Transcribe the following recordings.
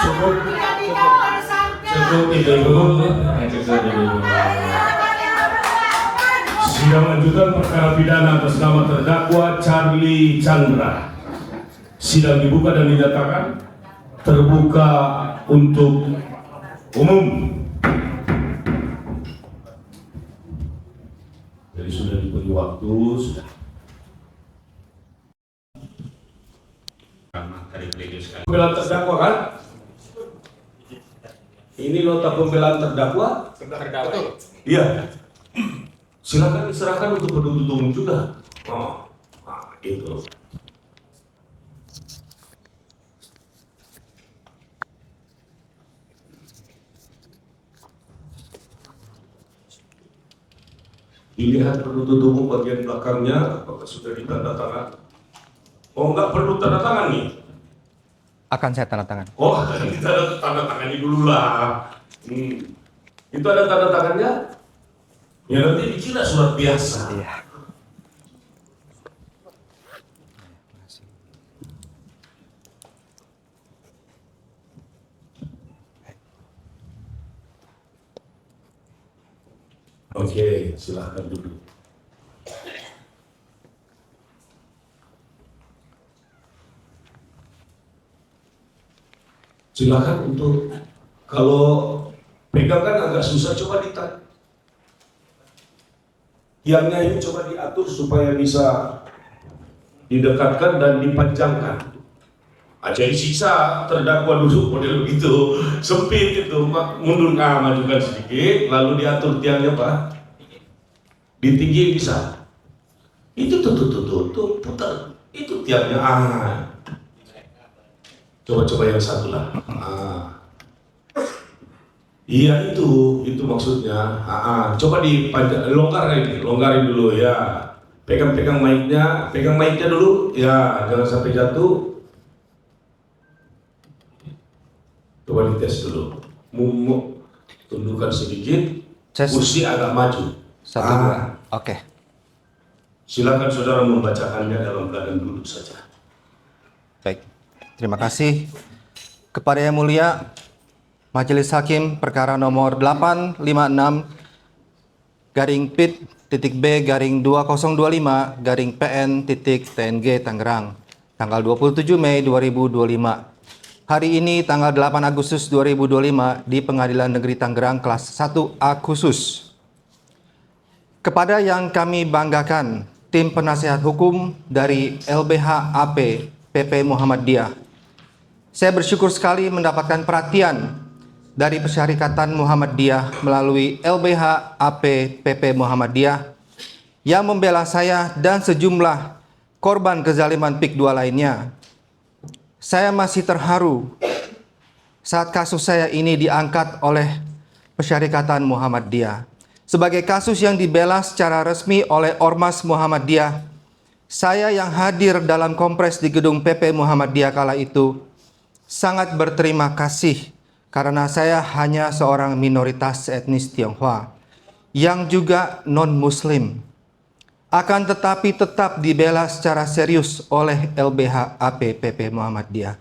Cukup, cukup Ibu-ibu. Sidang lanjutan perkara pidana atas nama terdakwa Charlie Chandra. Sidang dibuka dan dinyatakan terbuka untuk umum. Jadi sudah diberi waktu, sudah. Pembelaan terdakwa kan? Ini nota pembelaan terdakwa? Terdakwa. Iya. Silakan diserahkan untuk penuntut umum juga. Oh, nah, itu. Dilihat penuntut umum bagian belakangnya, apakah sudah ditandatangan? Oh, nggak perlu tanda tangan nih. Akan saya tanda tangan. Oh, kita tanda tangani dulu lah. Itu ada tanda tangannya? Ya nanti dikira surat biasa. Iya. Oke, silahkan duduk. Silakan untuk, kalau pegang kan agak susah, coba ditarik. Tiangnya ini coba diatur supaya bisa didekatkan dan dipanjangkan. Aja sisa terdakwa duduk model begitu, sempit itu, mundur majukan sedikit, lalu diatur tiangnya Pak. Ditinggi bisa. Itu tuh putar. Itu tiangnya. Coba yang satu lah. Iya itu maksudnya. Coba longgarin dulu ya. Pegang mic-nya dulu ya, jangan sampai jatuh. Coba dites dulu. Tundukkan sedikit. Kursi agak maju. 1, 2. Oke. Silakan saudara membacakannya dalam keadaan duduk saja. Baik. Terima kasih kepada Yang Mulia Majelis Hakim perkara nomor 856-B-2025-PN.TNG Tangerang tanggal 27 Mei 2025. Hari ini tanggal 8 Agustus 2025 di Pengadilan Negeri Tangerang kelas 1A khusus. Kepada yang kami banggakan, tim penasehat hukum dari LBH AP PP Muhammadiyah. Saya bersyukur sekali mendapatkan perhatian dari Persyarikatan Muhammadiyah melalui LBH AP PP Muhammadiyah yang membela saya dan sejumlah korban kezaliman PIK 2 lainnya. Saya masih terharu saat kasus saya ini diangkat oleh Persyarikatan Muhammadiyah. Sebagai kasus yang dibela secara resmi oleh Ormas Muhammadiyah, saya yang hadir dalam kompres di gedung PP Muhammadiyah kala itu sangat berterima kasih karena saya hanya seorang minoritas etnis Tionghoa yang juga non-Muslim. Akan tetapi tetap dibela secara serius oleh LBH AP PP Muhammadiyah.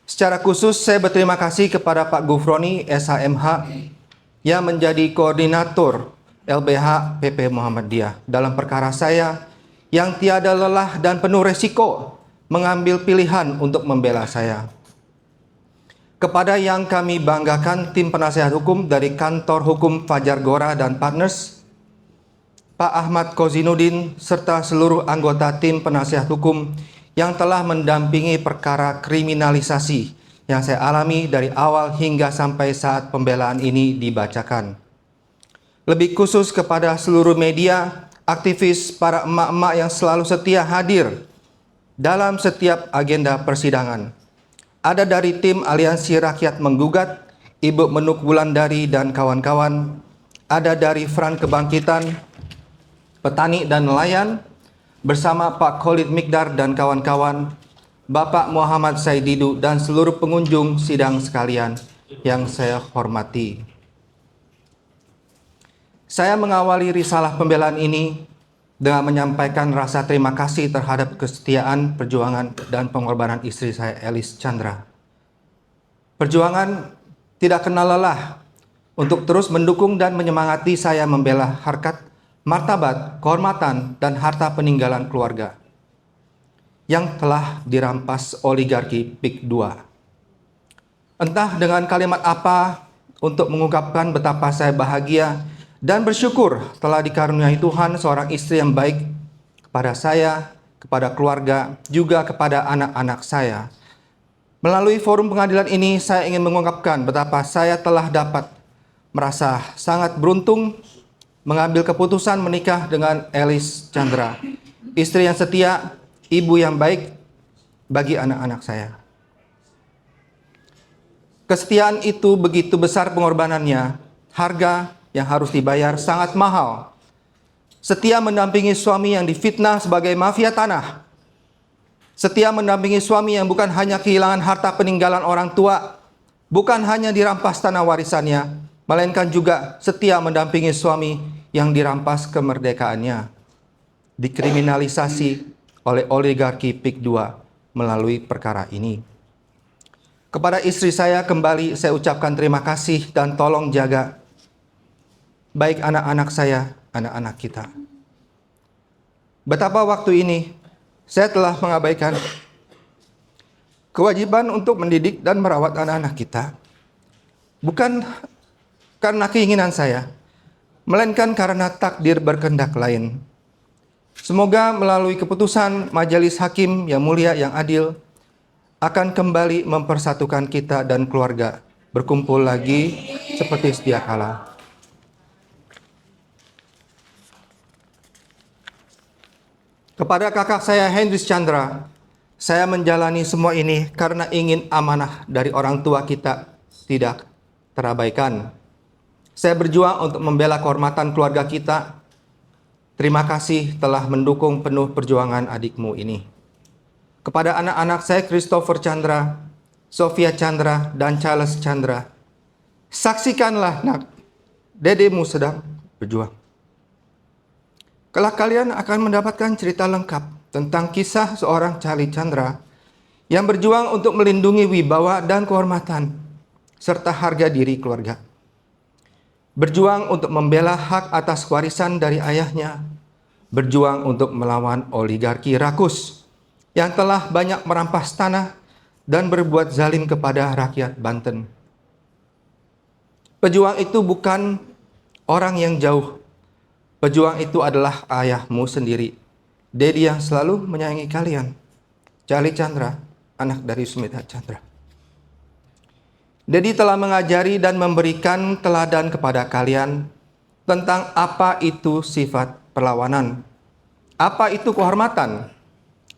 Secara khusus saya berterima kasih kepada Pak Gufroni SHMH yang menjadi koordinator LBH PP Muhammadiyah dalam perkara saya yang tiada lelah dan penuh resiko mengambil pilihan untuk membela saya. Kepada yang kami banggakan tim penasehat hukum dari Kantor Hukum Fajar Gora dan Partners, Pak Ahmad Kozinudin serta seluruh anggota tim penasehat hukum yang telah mendampingi perkara kriminalisasi yang saya alami dari awal hingga sampai saat pembelaan ini dibacakan. Lebih khusus kepada seluruh media, aktivis, para emak-emak yang selalu setia hadir dalam setiap agenda persidangan. Ada dari tim Aliansi Rakyat Menggugat, Ibu Menuk Wulandari dan kawan-kawan. Ada dari Front Kebangkitan, Petani dan Nelayan, bersama Pak Khalid Mikdar dan kawan-kawan, Bapak Muhammad Saididu dan seluruh pengunjung sidang sekalian yang saya hormati. Saya mengawali risalah pembelaan ini dengan menyampaikan rasa terima kasih terhadap kesetiaan, perjuangan, dan pengorbanan istri saya, Elis Chandra. Perjuangan tidak kenal lelah untuk terus mendukung dan menyemangati saya membela harkat, martabat, kehormatan, dan harta peninggalan keluarga yang telah dirampas oligarki PIK II. Entah dengan kalimat apa untuk mengungkapkan betapa saya bahagia dan bersyukur telah dikaruniai Tuhan seorang istri yang baik kepada saya, kepada keluarga, juga kepada anak-anak saya. Melalui forum pengadilan ini, saya ingin mengungkapkan betapa saya telah dapat merasa sangat beruntung mengambil keputusan menikah dengan Elis Chandra, istri yang setia, ibu yang baik bagi anak-anak saya. Kesetiaan itu begitu besar pengorbanannya, harga yang harus dibayar sangat mahal. Setia mendampingi suami yang difitnah sebagai mafia tanah. Setia mendampingi suami yang bukan hanya kehilangan harta peninggalan orang tua, bukan hanya dirampas tanah warisannya, melainkan juga setia mendampingi suami yang dirampas kemerdekaannya, dikriminalisasi oleh oligarki PIK II melalui perkara ini. Kepada istri saya kembali saya ucapkan terima kasih dan tolong jaga baik anak-anak saya, anak-anak kita. Betapa waktu ini saya telah mengabaikan kewajiban untuk mendidik dan merawat anak-anak kita. Bukan karena keinginan saya, melainkan karena takdir berkehendak lain. Semoga melalui keputusan Majelis Hakim yang mulia, yang adil, akan kembali mempersatukan kita dan keluarga berkumpul lagi seperti sedia kala. Kepada kakak saya Hendris Chandra, saya menjalani semua ini karena ingin amanah dari orang tua kita tidak terabaikan. Saya berjuang untuk membela kehormatan keluarga kita. Terima kasih telah mendukung penuh perjuangan adikmu ini. Kepada anak-anak saya Christopher Chandra, Sofia Chandra, dan Charles Chandra, saksikanlah nak, dedemu sedang berjuang. Kelak kalian akan mendapatkan cerita lengkap tentang kisah seorang Charlie Chandra yang berjuang untuk melindungi wibawa dan kehormatan serta harga diri keluarga. Berjuang untuk membela hak atas warisan dari ayahnya, berjuang untuk melawan oligarki rakus yang telah banyak merampas tanah dan berbuat zalim kepada rakyat Banten. Pejuang itu bukan orang yang jauh. Pejuang itu adalah ayahmu sendiri, Dedi yang selalu menyayangi kalian, Charlie Chandra, anak dari Sumita Chandra. Dedi telah mengajari dan memberikan teladan kepada kalian tentang apa itu sifat perlawanan, apa itu kehormatan,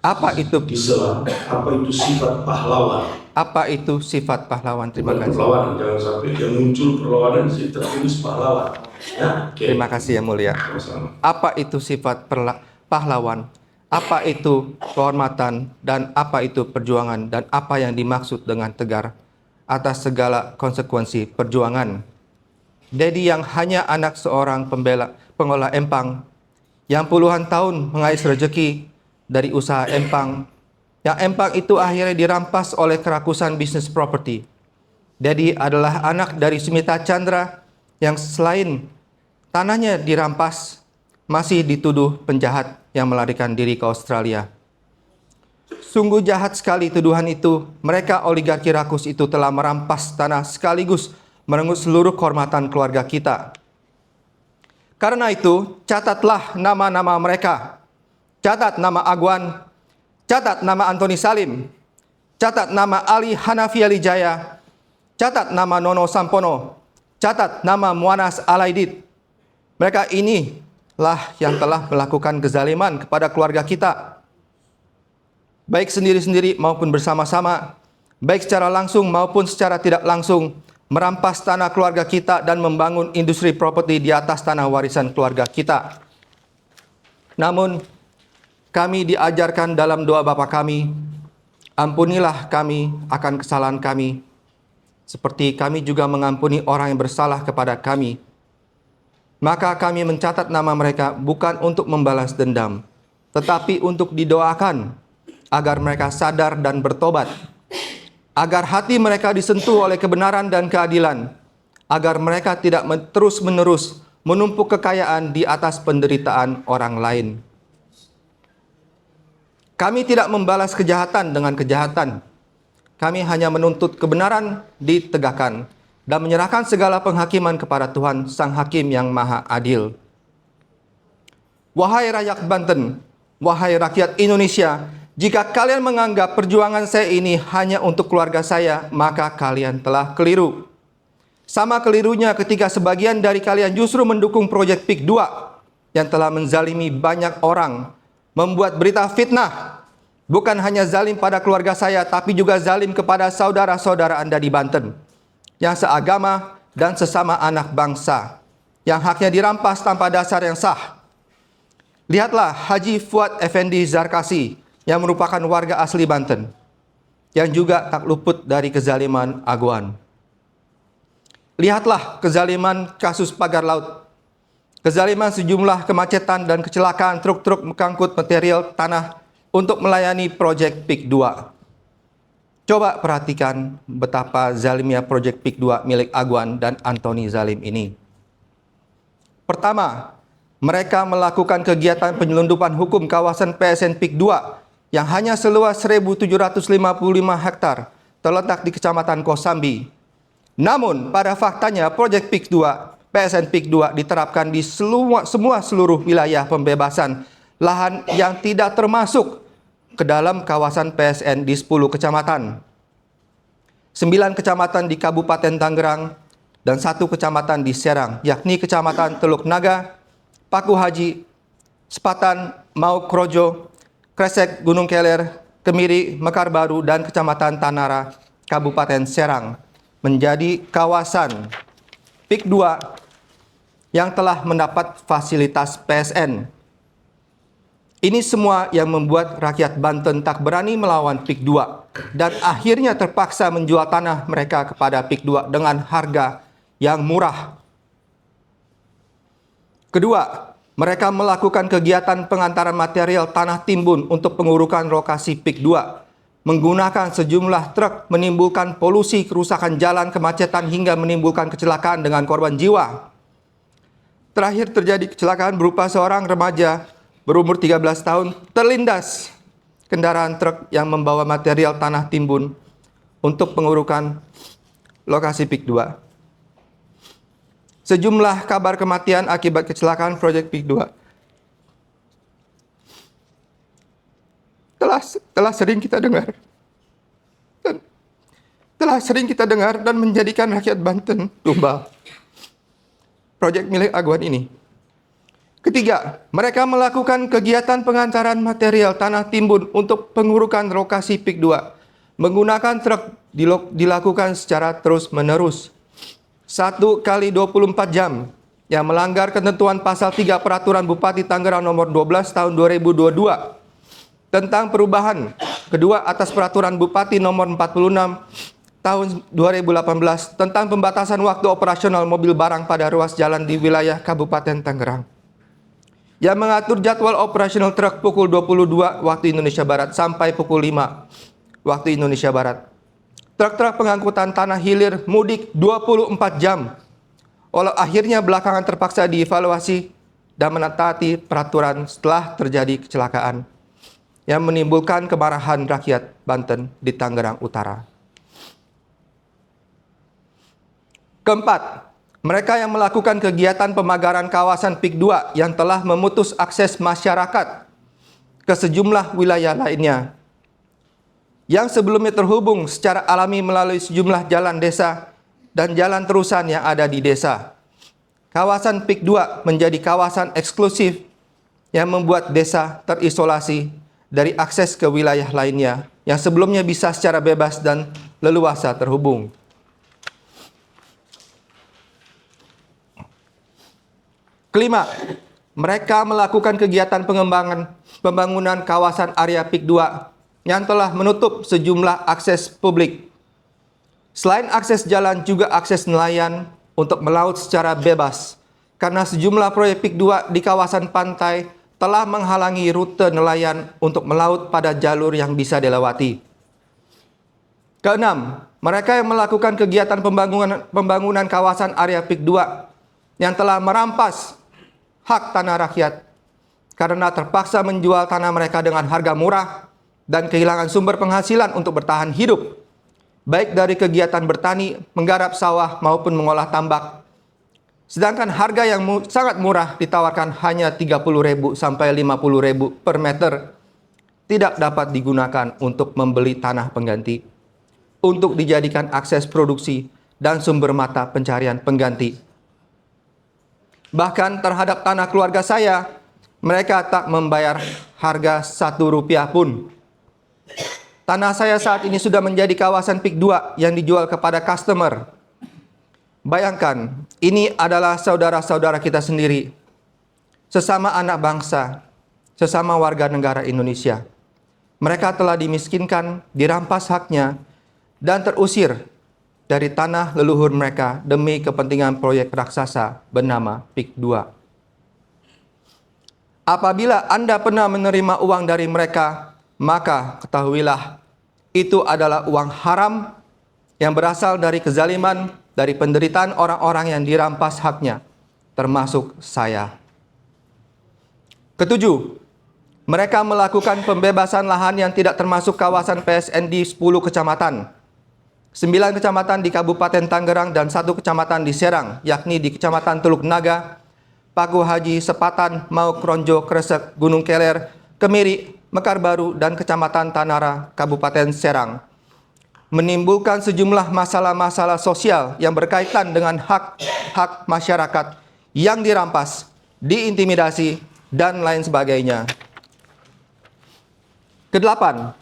apa itu Islam, apa itu sifat pahlawan. Apa itu sifat pahlawan? Terima kasih. Perlawanan, jangan sampai yang muncul perlawanan tertulis pahlawan. Ya, okay. Terima kasih yang mulia. Sama-sama. Apa itu sifat pahlawan? Apa itu kehormatan? Dan apa itu perjuangan? Dan apa yang dimaksud dengan tegar atas segala konsekuensi perjuangan? Dedi yang hanya anak seorang pengolah empang yang puluhan tahun mengais rezeki dari usaha empang, yang empang itu akhirnya dirampas oleh kerakusan bisnis properti. Dedi adalah anak dari Sumita Chandra yang selain tanahnya dirampas, masih dituduh penjahat yang melarikan diri ke Australia. Sungguh jahat sekali tuduhan itu. Mereka oligarki rakus itu telah merampas tanah sekaligus merenggut seluruh kehormatan keluarga kita. Karena itu, catatlah nama-nama mereka. Catat nama Agwan, catat nama Antoni Salim, catat nama Ali Hanafi Alijaya, catat nama Nono Sampono, catat nama Muanas Alaidit. Mereka inilah yang telah melakukan kezaliman kepada keluarga kita, baik sendiri-sendiri maupun bersama-sama, baik secara langsung maupun secara tidak langsung, merampas tanah keluarga kita dan membangun industri properti di atas tanah warisan keluarga kita. Namun, kami diajarkan dalam doa Bapa kami, ampunilah kami akan kesalahan kami, seperti kami juga mengampuni orang yang bersalah kepada kami. Maka kami mencatat nama mereka bukan untuk membalas dendam, tetapi untuk didoakan agar mereka sadar dan bertobat, agar hati mereka disentuh oleh kebenaran dan keadilan, agar mereka tidak terus-menerus menumpuk kekayaan di atas penderitaan orang lain. Kami tidak membalas kejahatan dengan kejahatan. Kami hanya menuntut kebenaran ditegakkan dan menyerahkan segala penghakiman kepada Tuhan, Sang Hakim yang Maha Adil. Wahai rakyat Banten, wahai rakyat Indonesia, jika kalian menganggap perjuangan saya ini hanya untuk keluarga saya, maka kalian telah keliru. Sama kelirunya ketika sebagian dari kalian justru mendukung proyek PIK 2 yang telah menzalimi banyak orang, membuat berita fitnah. Bukan hanya zalim pada keluarga saya, tapi juga zalim kepada saudara-saudara Anda di Banten, yang seagama dan sesama anak bangsa, yang haknya dirampas tanpa dasar yang sah. Lihatlah Haji Fuad Effendi Zarkasi, yang merupakan warga asli Banten, yang juga tak luput dari kezaliman Aguan. Lihatlah kezaliman kasus pagar laut, kezaliman sejumlah kemacetan dan kecelakaan truk-truk mengangkut material tanah untuk melayani proyek PIK 2. Coba perhatikan betapa zalimnya proyek PIK 2 milik Aguan dan Antoni Zalim ini. Pertama, mereka melakukan kegiatan penyelundupan hukum kawasan PSN PIK 2 yang hanya seluas 1.755 hektar terletak di Kecamatan Kosambi. Namun, pada faktanya proyek PIK 2, PSN PIK 2 diterapkan di seluruh wilayah pembebasan lahan yang tidak termasuk ke dalam kawasan PSN di 10 kecamatan. 9 kecamatan di Kabupaten Tangerang dan 1 kecamatan di Serang, yakni Kecamatan Teluk Naga, Paku Haji, Sepatan, Mau Krojo, Kresek, Gunung Keler, Kemiri, Mekar Baru, dan Kecamatan Tanara, Kabupaten Serang, menjadi kawasan PIK 2 yang telah mendapat fasilitas PSN. Ini semua yang membuat rakyat Banten tak berani melawan PIK 2 dan akhirnya terpaksa menjual tanah mereka kepada PIK 2 dengan harga yang murah. Kedua, mereka melakukan kegiatan pengantaran material tanah timbun untuk pengurukan lokasi PIK 2, menggunakan sejumlah truk, menimbulkan polusi, kerusakan jalan, kemacetan, hingga menimbulkan kecelakaan dengan korban jiwa. Terakhir terjadi kecelakaan berupa seorang remaja berumur 13 tahun terlindas kendaraan truk yang membawa material tanah timbun untuk pengurukan lokasi PIK 2. Sejumlah kabar kematian akibat kecelakaan proyek PIK 2 telah sering kita dengar dan menjadikan rakyat Banten tumbal proyek milik Aguan ini. Ketiga, mereka melakukan kegiatan pengantaran material tanah timbun untuk pengurukan lokasi PIK 2 menggunakan truk dilakukan secara terus-menerus 1 kali 24 jam yang melanggar ketentuan pasal 3 Peraturan Bupati Tangerang nomor 12 tahun 2022 tentang perubahan kedua atas Peraturan Bupati nomor 46 tahun 2018 tentang pembatasan waktu operasional mobil barang pada ruas jalan di wilayah Kabupaten Tangerang, yang mengatur jadwal operasional truk pukul 22 waktu Indonesia Barat sampai pukul 5 waktu Indonesia Barat. Truk-truk pengangkutan tanah hilir mudik 24 jam. Walau akhirnya belakangan terpaksa dievaluasi dan menaati peraturan setelah terjadi kecelakaan yang menimbulkan kemarahan rakyat Banten di Tangerang Utara. Keempat, mereka yang melakukan kegiatan pemagaran kawasan PIK 2 yang telah memutus akses masyarakat ke sejumlah wilayah lainnya yang sebelumnya terhubung secara alami melalui sejumlah jalan desa dan jalan terusan yang ada di desa. Kawasan PIK 2 menjadi kawasan eksklusif yang membuat desa terisolasi dari akses ke wilayah lainnya yang sebelumnya bisa secara bebas dan leluasa terhubung. Kelima, mereka melakukan kegiatan pembangunan kawasan area PIK 2 yang telah menutup sejumlah akses publik. Selain akses jalan, juga akses nelayan untuk melaut secara bebas, karena sejumlah proyek PIK 2 di kawasan pantai telah menghalangi rute nelayan untuk melaut pada jalur yang bisa dilewati. Keenam, mereka yang melakukan kegiatan pembangunan kawasan area PIK 2 yang telah merampas hak tanah rakyat karena terpaksa menjual tanah mereka dengan harga murah dan kehilangan sumber penghasilan untuk bertahan hidup, baik dari kegiatan bertani, menggarap sawah maupun mengolah tambak. Sedangkan harga yang sangat murah ditawarkan hanya 30.000 sampai 50.000 per meter tidak dapat digunakan untuk membeli tanah pengganti untuk dijadikan akses produksi dan sumber mata pencarian pengganti. Bahkan terhadap tanah keluarga saya, mereka tak membayar harga Rp1 pun. Tanah saya saat ini sudah menjadi kawasan PIK 2 yang dijual kepada customer. Bayangkan, ini adalah saudara-saudara kita sendiri, sesama anak bangsa, sesama warga negara Indonesia. Mereka telah dimiskinkan, dirampas haknya, dan terusir dari tanah leluhur mereka demi kepentingan proyek raksasa bernama PIK 2. Apabila Anda pernah menerima uang dari mereka, maka ketahuilah itu adalah uang haram yang berasal dari kezaliman, dari penderitaan orang-orang yang dirampas haknya, termasuk saya. Ketujuh, mereka melakukan pembebasan lahan yang tidak termasuk kawasan PSN di 10 kecamatan. 9 kecamatan di Kabupaten Tangerang dan 1 kecamatan di Serang, yakni di Kecamatan Teluk Naga, Paku Haji, Sepatan, Mau, Kronjo, Kresek, Gunung Keler, Kemiri, Mekar Baru, dan Kecamatan Tanara, Kabupaten Serang, menimbulkan sejumlah masalah-masalah sosial yang berkaitan dengan hak-hak masyarakat yang dirampas, diintimidasi, dan lain sebagainya. Kedelapan,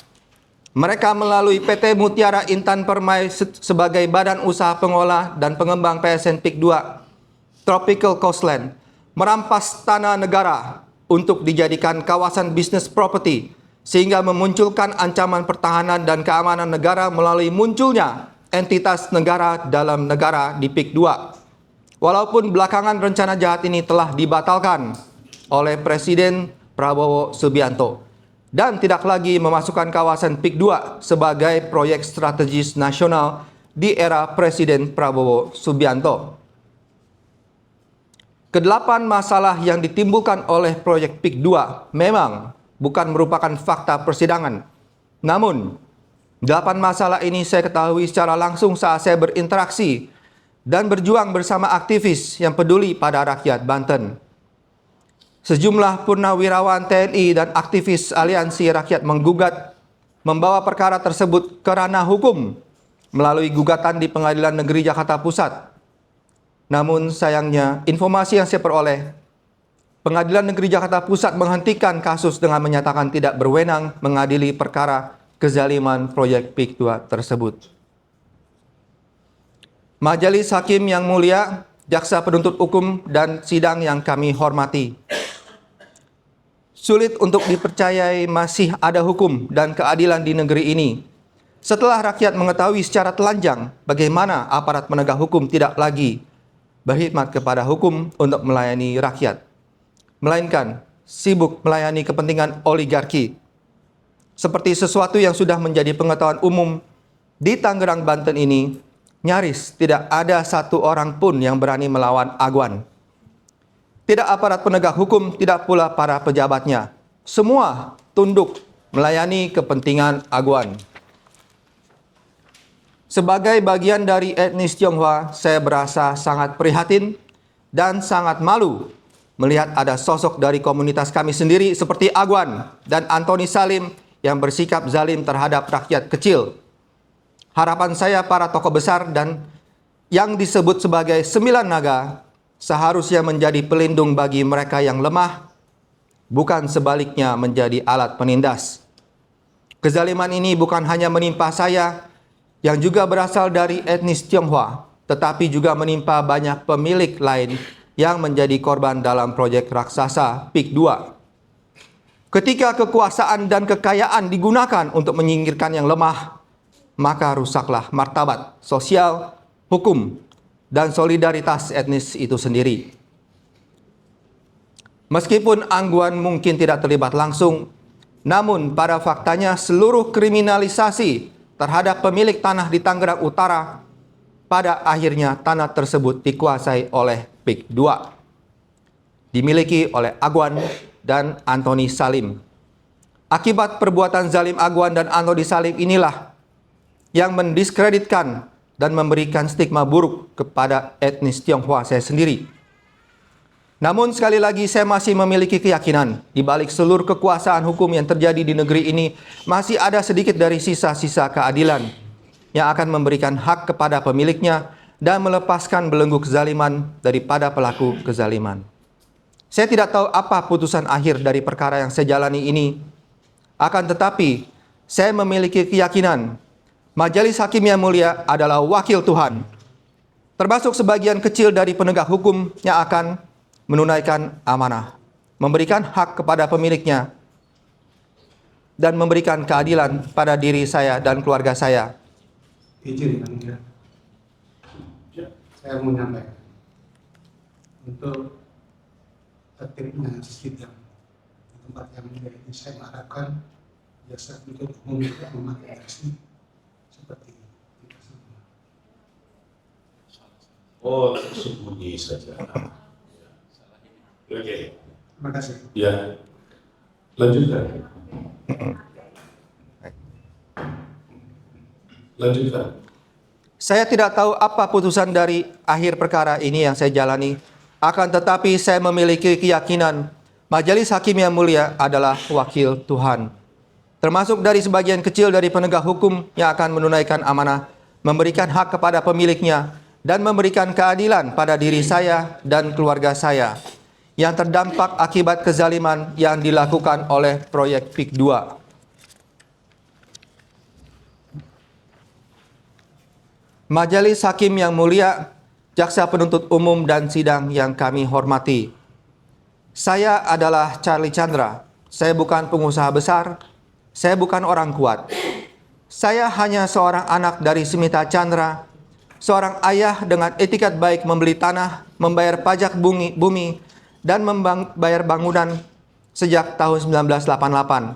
mereka melalui PT Mutiara Intan Permai sebagai badan usaha pengolah dan pengembang PSN PIK 2 Tropical Coastland merampas tanah negara untuk dijadikan kawasan bisnis properti, sehingga memunculkan ancaman pertahanan dan keamanan negara melalui munculnya entitas negara dalam negara di PIK 2. Walaupun belakangan rencana jahat ini telah dibatalkan oleh Presiden Prabowo Subianto dan tidak lagi memasukkan kawasan PIK 2 sebagai proyek strategis nasional di era Presiden Prabowo Subianto. Kedelapan masalah yang ditimbulkan oleh proyek PIK 2 memang bukan merupakan fakta persidangan. Namun, 8 masalah ini saya ketahui secara langsung saat saya berinteraksi dan berjuang bersama aktivis yang peduli pada rakyat Banten. Sejumlah purnawirawan TNI dan aktivis Aliansi Rakyat Menggugat membawa perkara tersebut ke ranah hukum melalui gugatan di Pengadilan Negeri Jakarta Pusat. Namun sayangnya, informasi yang saya peroleh, Pengadilan Negeri Jakarta Pusat menghentikan kasus dengan menyatakan tidak berwenang mengadili perkara kezaliman proyek PIK 2 tersebut. Majelis Hakim yang mulia, jaksa penuntut hukum, dan sidang yang kami hormati. Sulit untuk dipercayai masih ada hukum dan keadilan di negeri ini. Setelah rakyat mengetahui secara telanjang bagaimana aparat penegak hukum tidak lagi berkhidmat kepada hukum untuk melayani rakyat, melainkan sibuk melayani kepentingan oligarki. Seperti sesuatu yang sudah menjadi pengetahuan umum, di Tangerang, Banten ini, nyaris tidak ada satu orang pun yang berani melawan Agwan. Tidak aparat penegak hukum, tidak pula para pejabatnya. Semua tunduk melayani kepentingan Agwan. Sebagai bagian dari etnis Tionghoa, saya berasa sangat prihatin dan sangat malu melihat ada sosok dari komunitas kami sendiri seperti Agwan dan Antoni Salim yang bersikap zalim terhadap rakyat kecil. Harapan saya para tokoh besar dan yang disebut sebagai 9 naga seharusnya menjadi pelindung bagi mereka yang lemah, bukan sebaliknya menjadi alat penindas. Kezaliman ini bukan hanya menimpa saya yang juga berasal dari etnis Tionghoa, tetapi juga menimpa banyak pemilik lain yang menjadi korban dalam proyek raksasa PIK 2. Ketika kekuasaan dan kekayaan digunakan untuk menyingkirkan yang lemah, maka rusaklah martabat sosial, hukum, dan solidaritas etnis itu sendiri. Meskipun Angguan mungkin tidak terlibat langsung, namun pada faktanya seluruh kriminalisasi terhadap pemilik tanah di Tangerang Utara, pada akhirnya tanah tersebut dikuasai oleh PIK 2, dimiliki oleh Agwan dan Antoni Salim. Akibat perbuatan zalim Agwan dan Antoni Salim inilah yang mendiskreditkan dan memberikan stigma buruk kepada etnis Tionghoa saya sendiri. Namun sekali lagi saya masih memiliki keyakinan di balik seluruh kekuasaan hukum yang terjadi di negeri ini masih ada sedikit dari sisa-sisa keadilan yang akan memberikan hak kepada pemiliknya dan melepaskan belenggu kezaliman daripada pelaku kezaliman. Saya tidak tahu apa putusan akhir dari perkara yang saya jalani ini. Akan tetapi, saya memiliki keyakinan Majelis Hakim yang Mulia adalah wakil Tuhan, termasuk sebagian kecil dari penegak hukum yang akan menunaikan amanah, memberikan hak kepada pemiliknya, dan memberikan keadilan pada diri saya dan keluarga saya. Izin Yang Mulia, saya mau menyampaikan untuk tertibnya sidang di tempat yang mulia ini, saya mengharapkan jasa penuntut umum juga memakai versi seperti kita semua. Oh, sembunyi saja. Oke. Terima kasih. Ya. Lanjutkan. Lanjutkan. Saya tidak tahu apa putusan dari akhir perkara ini yang saya jalani. Akan tetapi saya memiliki keyakinan Majelis Hakim yang Mulia adalah wakil Tuhan, termasuk dari sebagian kecil dari penegak hukum yang akan menunaikan amanah, memberikan hak kepada pemiliknya, dan memberikan keadilan pada diri saya dan keluarga saya yang terdampak akibat kezaliman yang dilakukan oleh proyek PIK 2. Majelis Hakim yang Mulia, Jaksa Penuntut Umum dan sidang yang kami hormati. Saya adalah Charlie Chandra. Saya bukan pengusaha besar. Saya bukan orang kuat. Saya hanya seorang anak dari Smita Chandra, seorang ayah dengan etikat baik membeli tanah, membayar pajak bumi, dan membayar bangunan sejak tahun 1988.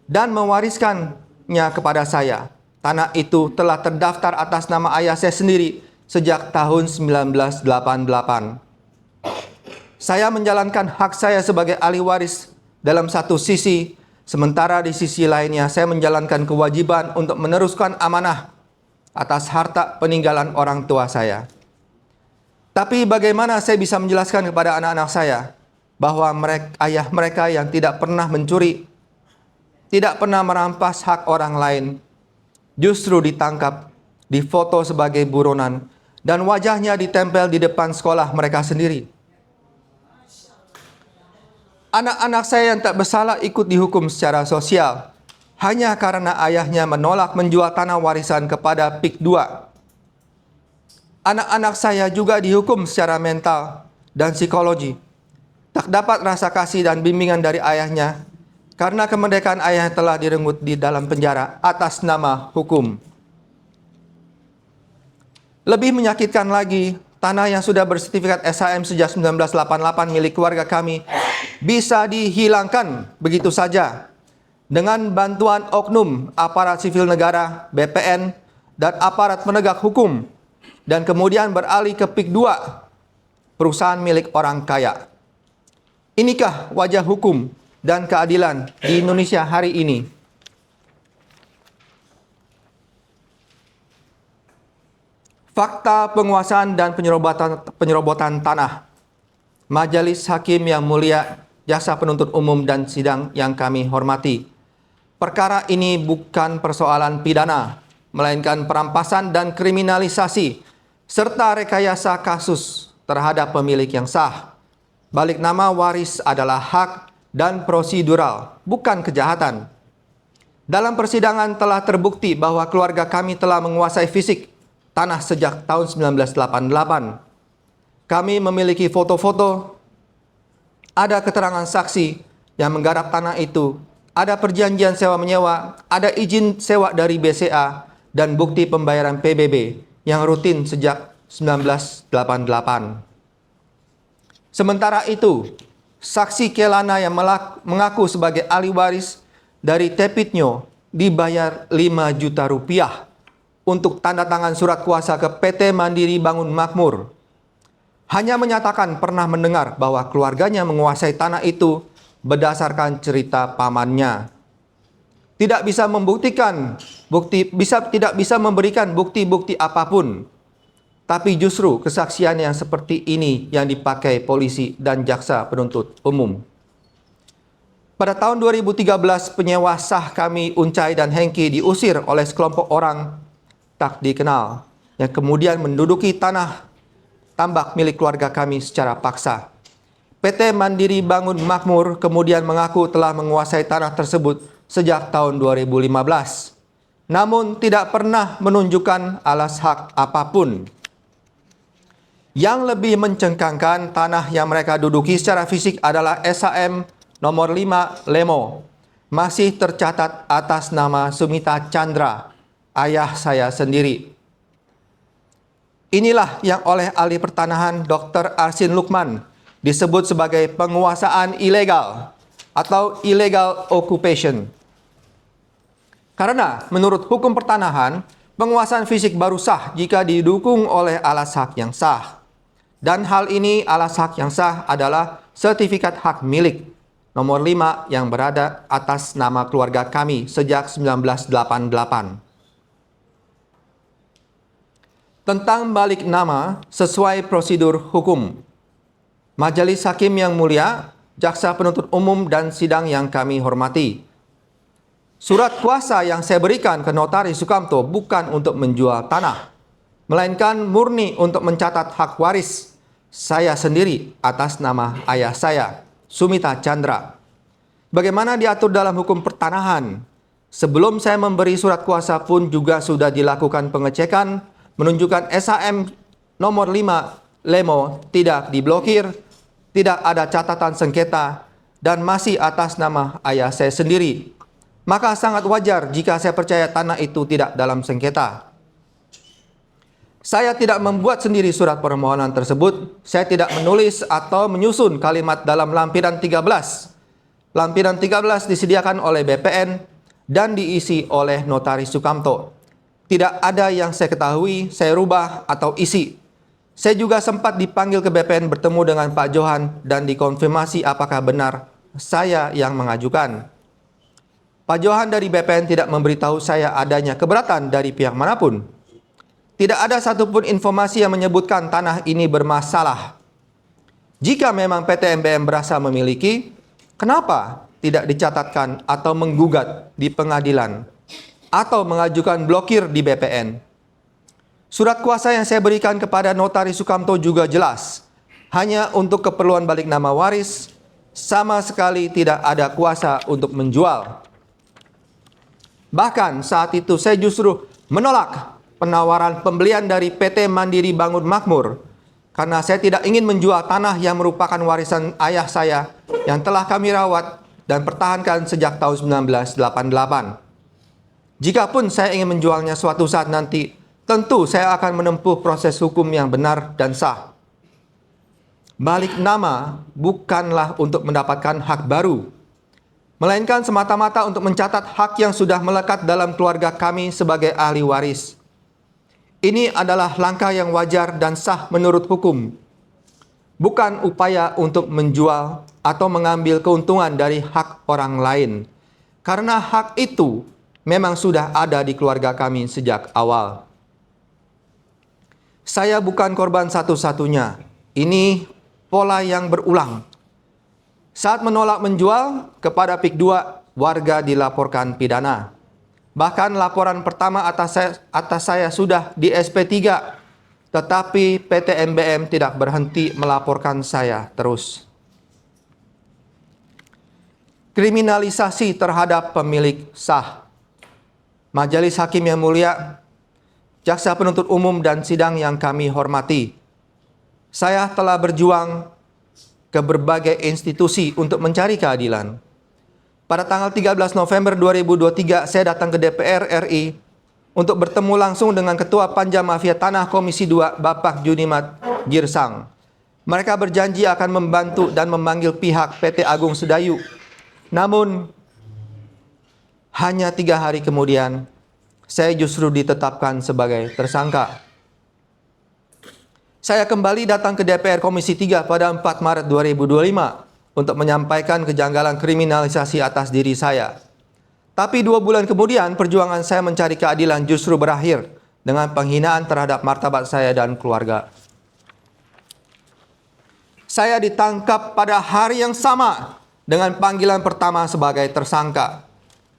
Dan mewariskannya kepada saya. Tanah itu telah terdaftar atas nama ayah saya sendiri sejak tahun 1988. Saya menjalankan hak saya sebagai ahli waris dalam satu sisi, sementara di sisi lainnya saya menjalankan kewajiban untuk meneruskan amanah atas harta peninggalan orang tua saya. Tapi bagaimana saya bisa menjelaskan kepada anak-anak saya bahwa ayah mereka yang tidak pernah mencuri, tidak pernah merampas hak orang lain, justru ditangkap, difoto sebagai buronan, dan wajahnya ditempel di depan sekolah mereka sendiri. Anak-anak saya yang tak bersalah ikut dihukum secara sosial hanya karena ayahnya menolak menjual tanah warisan kepada PIK 2. Anak-anak saya juga dihukum secara mental dan psikologi. Tak dapat rasa kasih dan bimbingan dari ayahnya karena kemerdekaan ayahnya telah direnggut di dalam penjara atas nama hukum. Lebih menyakitkan lagi, tanah yang sudah bersertifikat SHM sejak 1988 milik keluarga kami bisa dihilangkan begitu saja dengan bantuan oknum aparat sipil negara, BPN, dan aparat penegak hukum, dan kemudian beralih ke PIK 2, perusahaan milik orang kaya. Inikah wajah hukum dan keadilan di Indonesia hari ini? Fakta penguasaan dan penyerobotan tanah. Majelis Hakim yang Mulia, Jaksa Penuntut Umum dan sidang yang kami hormati. Perkara ini bukan persoalan pidana, melainkan perampasan dan kriminalisasi serta rekayasa kasus terhadap pemilik yang sah. Balik nama waris adalah hak dan prosedural, bukan kejahatan. Dalam persidangan telah terbukti bahwa keluarga kami telah menguasai fisik tanah sejak tahun 1988. Kami memiliki foto-foto, ada keterangan saksi yang menggarap tanah itu, ada perjanjian sewa-menyewa, ada izin sewa dari BCA, dan bukti pembayaran PBB yang rutin sejak 1988. Sementara itu, saksi Kelana yang mengaku sebagai ahli waris dari Tepitnyo dibayar 5 juta rupiah untuk tanda tangan surat kuasa ke PT Mandiri Bangun Makmur. Hanya menyatakan pernah mendengar bahwa keluarganya menguasai tanah itu berdasarkan cerita pamannya. Tidak bisa memberikan bukti-bukti apapun. Tapi justru kesaksian yang seperti ini yang dipakai polisi dan jaksa penuntut umum. Pada tahun 2013, penyewa sah kami Uncai dan Hengki diusir oleh sekelompok orang tak dikenal yang kemudian menduduki tanah tambak milik keluarga kami secara paksa. PT Mandiri Bangun Makmur kemudian mengaku telah menguasai tanah tersebut sejak tahun 2015. Namun tidak pernah menunjukkan alas hak apapun. Yang lebih mencengkangkan, tanah yang mereka duduki secara fisik adalah SHM nomor 5 Lemo. Masih tercatat atas nama Sumita Chandra, ayah saya sendiri. Inilah yang oleh ahli pertanahan Dr. Arsin Lukman disebut sebagai penguasaan ilegal atau illegal occupation. Karena menurut hukum pertanahan, penguasaan fisik baru sah jika didukung oleh alas hak yang sah. Dan hal ini alas hak yang sah adalah sertifikat hak milik nomor 5 yang berada atas nama keluarga kami sejak 1988. Tentang balik nama sesuai prosedur hukum. Majelis Hakim yang mulia, jaksa penuntut umum dan sidang yang kami hormati. Surat kuasa yang saya berikan ke Notaris Sukamto bukan untuk menjual tanah, melainkan murni untuk mencatat hak waris saya sendiri atas nama ayah saya, Sumita Chandra. Bagaimana diatur dalam hukum pertanahan? Sebelum saya memberi surat kuasa pun juga sudah dilakukan pengecekan menunjukkan SHM nomor 5 Lemo tidak diblokir, tidak ada catatan sengketa, dan masih atas nama ayah saya sendiri. Maka sangat wajar jika saya percaya tanah itu tidak dalam sengketa. Saya tidak membuat sendiri surat permohonan tersebut. Saya tidak menulis atau menyusun kalimat dalam lampiran 13. Lampiran 13 disediakan oleh BPN dan diisi oleh Notaris Sukamto. Tidak ada yang saya ketahui, saya rubah atau isi. Saya juga sempat dipanggil ke BPN bertemu dengan Pak Johan dan dikonfirmasi apakah benar saya yang mengajukan. Pak Johan dari BPN tidak memberitahu saya adanya keberatan dari pihak manapun. Tidak ada satupun informasi yang menyebutkan tanah ini bermasalah. Jika memang PT MBM berasa memiliki, kenapa tidak dicatatkan atau menggugat di pengadilan? Atau mengajukan blokir di BPN. Surat kuasa yang saya berikan kepada Notaris Sukamto juga jelas, hanya untuk keperluan balik nama waris, sama sekali tidak ada kuasa untuk menjual. Bahkan saat itu saya justru menolak penawaran pembelian dari PT Mandiri Bangun Makmur, karena saya tidak ingin menjual tanah yang merupakan warisan ayah saya yang telah kami rawat dan pertahankan sejak tahun 1988. Jikapun saya ingin menjualnya suatu saat nanti, tentu saya akan menempuh proses hukum yang benar dan sah. Balik nama bukanlah untuk mendapatkan hak baru, melainkan semata-mata untuk mencatat hak yang sudah melekat dalam keluarga kami sebagai ahli waris. Ini adalah langkah yang wajar dan sah menurut hukum, bukan upaya untuk menjual atau mengambil keuntungan dari hak orang lain, karena hak itu memang sudah ada di keluarga kami sejak awal. Saya bukan korban satu-satunya. Ini pola yang berulang. Saat menolak menjual, kepada PIK 2, warga dilaporkan pidana. Bahkan laporan pertama atas saya sudah di SP3, tetapi PT MBM tidak berhenti melaporkan saya terus. Kriminalisasi terhadap pemilik sah. Majelis Hakim yang mulia, jaksa penuntut umum dan sidang yang kami hormati. Saya telah berjuang ke berbagai institusi untuk mencari keadilan. Pada tanggal 13 November 2023, saya datang ke DPR RI untuk bertemu langsung dengan Ketua Panja Mafia Tanah Komisi 2, Bapak Junimat Girsang. Mereka berjanji akan membantu dan memanggil pihak PT Agung Sedayu. Namun, hanya 3 hari kemudian, saya justru ditetapkan sebagai tersangka. Saya kembali datang ke DPR Komisi 3 pada 4 Maret 2025 untuk menyampaikan kejanggalan kriminalisasi atas diri saya. Tapi 2 bulan kemudian, perjuangan saya mencari keadilan justru berakhir dengan penghinaan terhadap martabat saya dan keluarga. Saya ditangkap pada hari yang sama dengan panggilan pertama sebagai tersangka.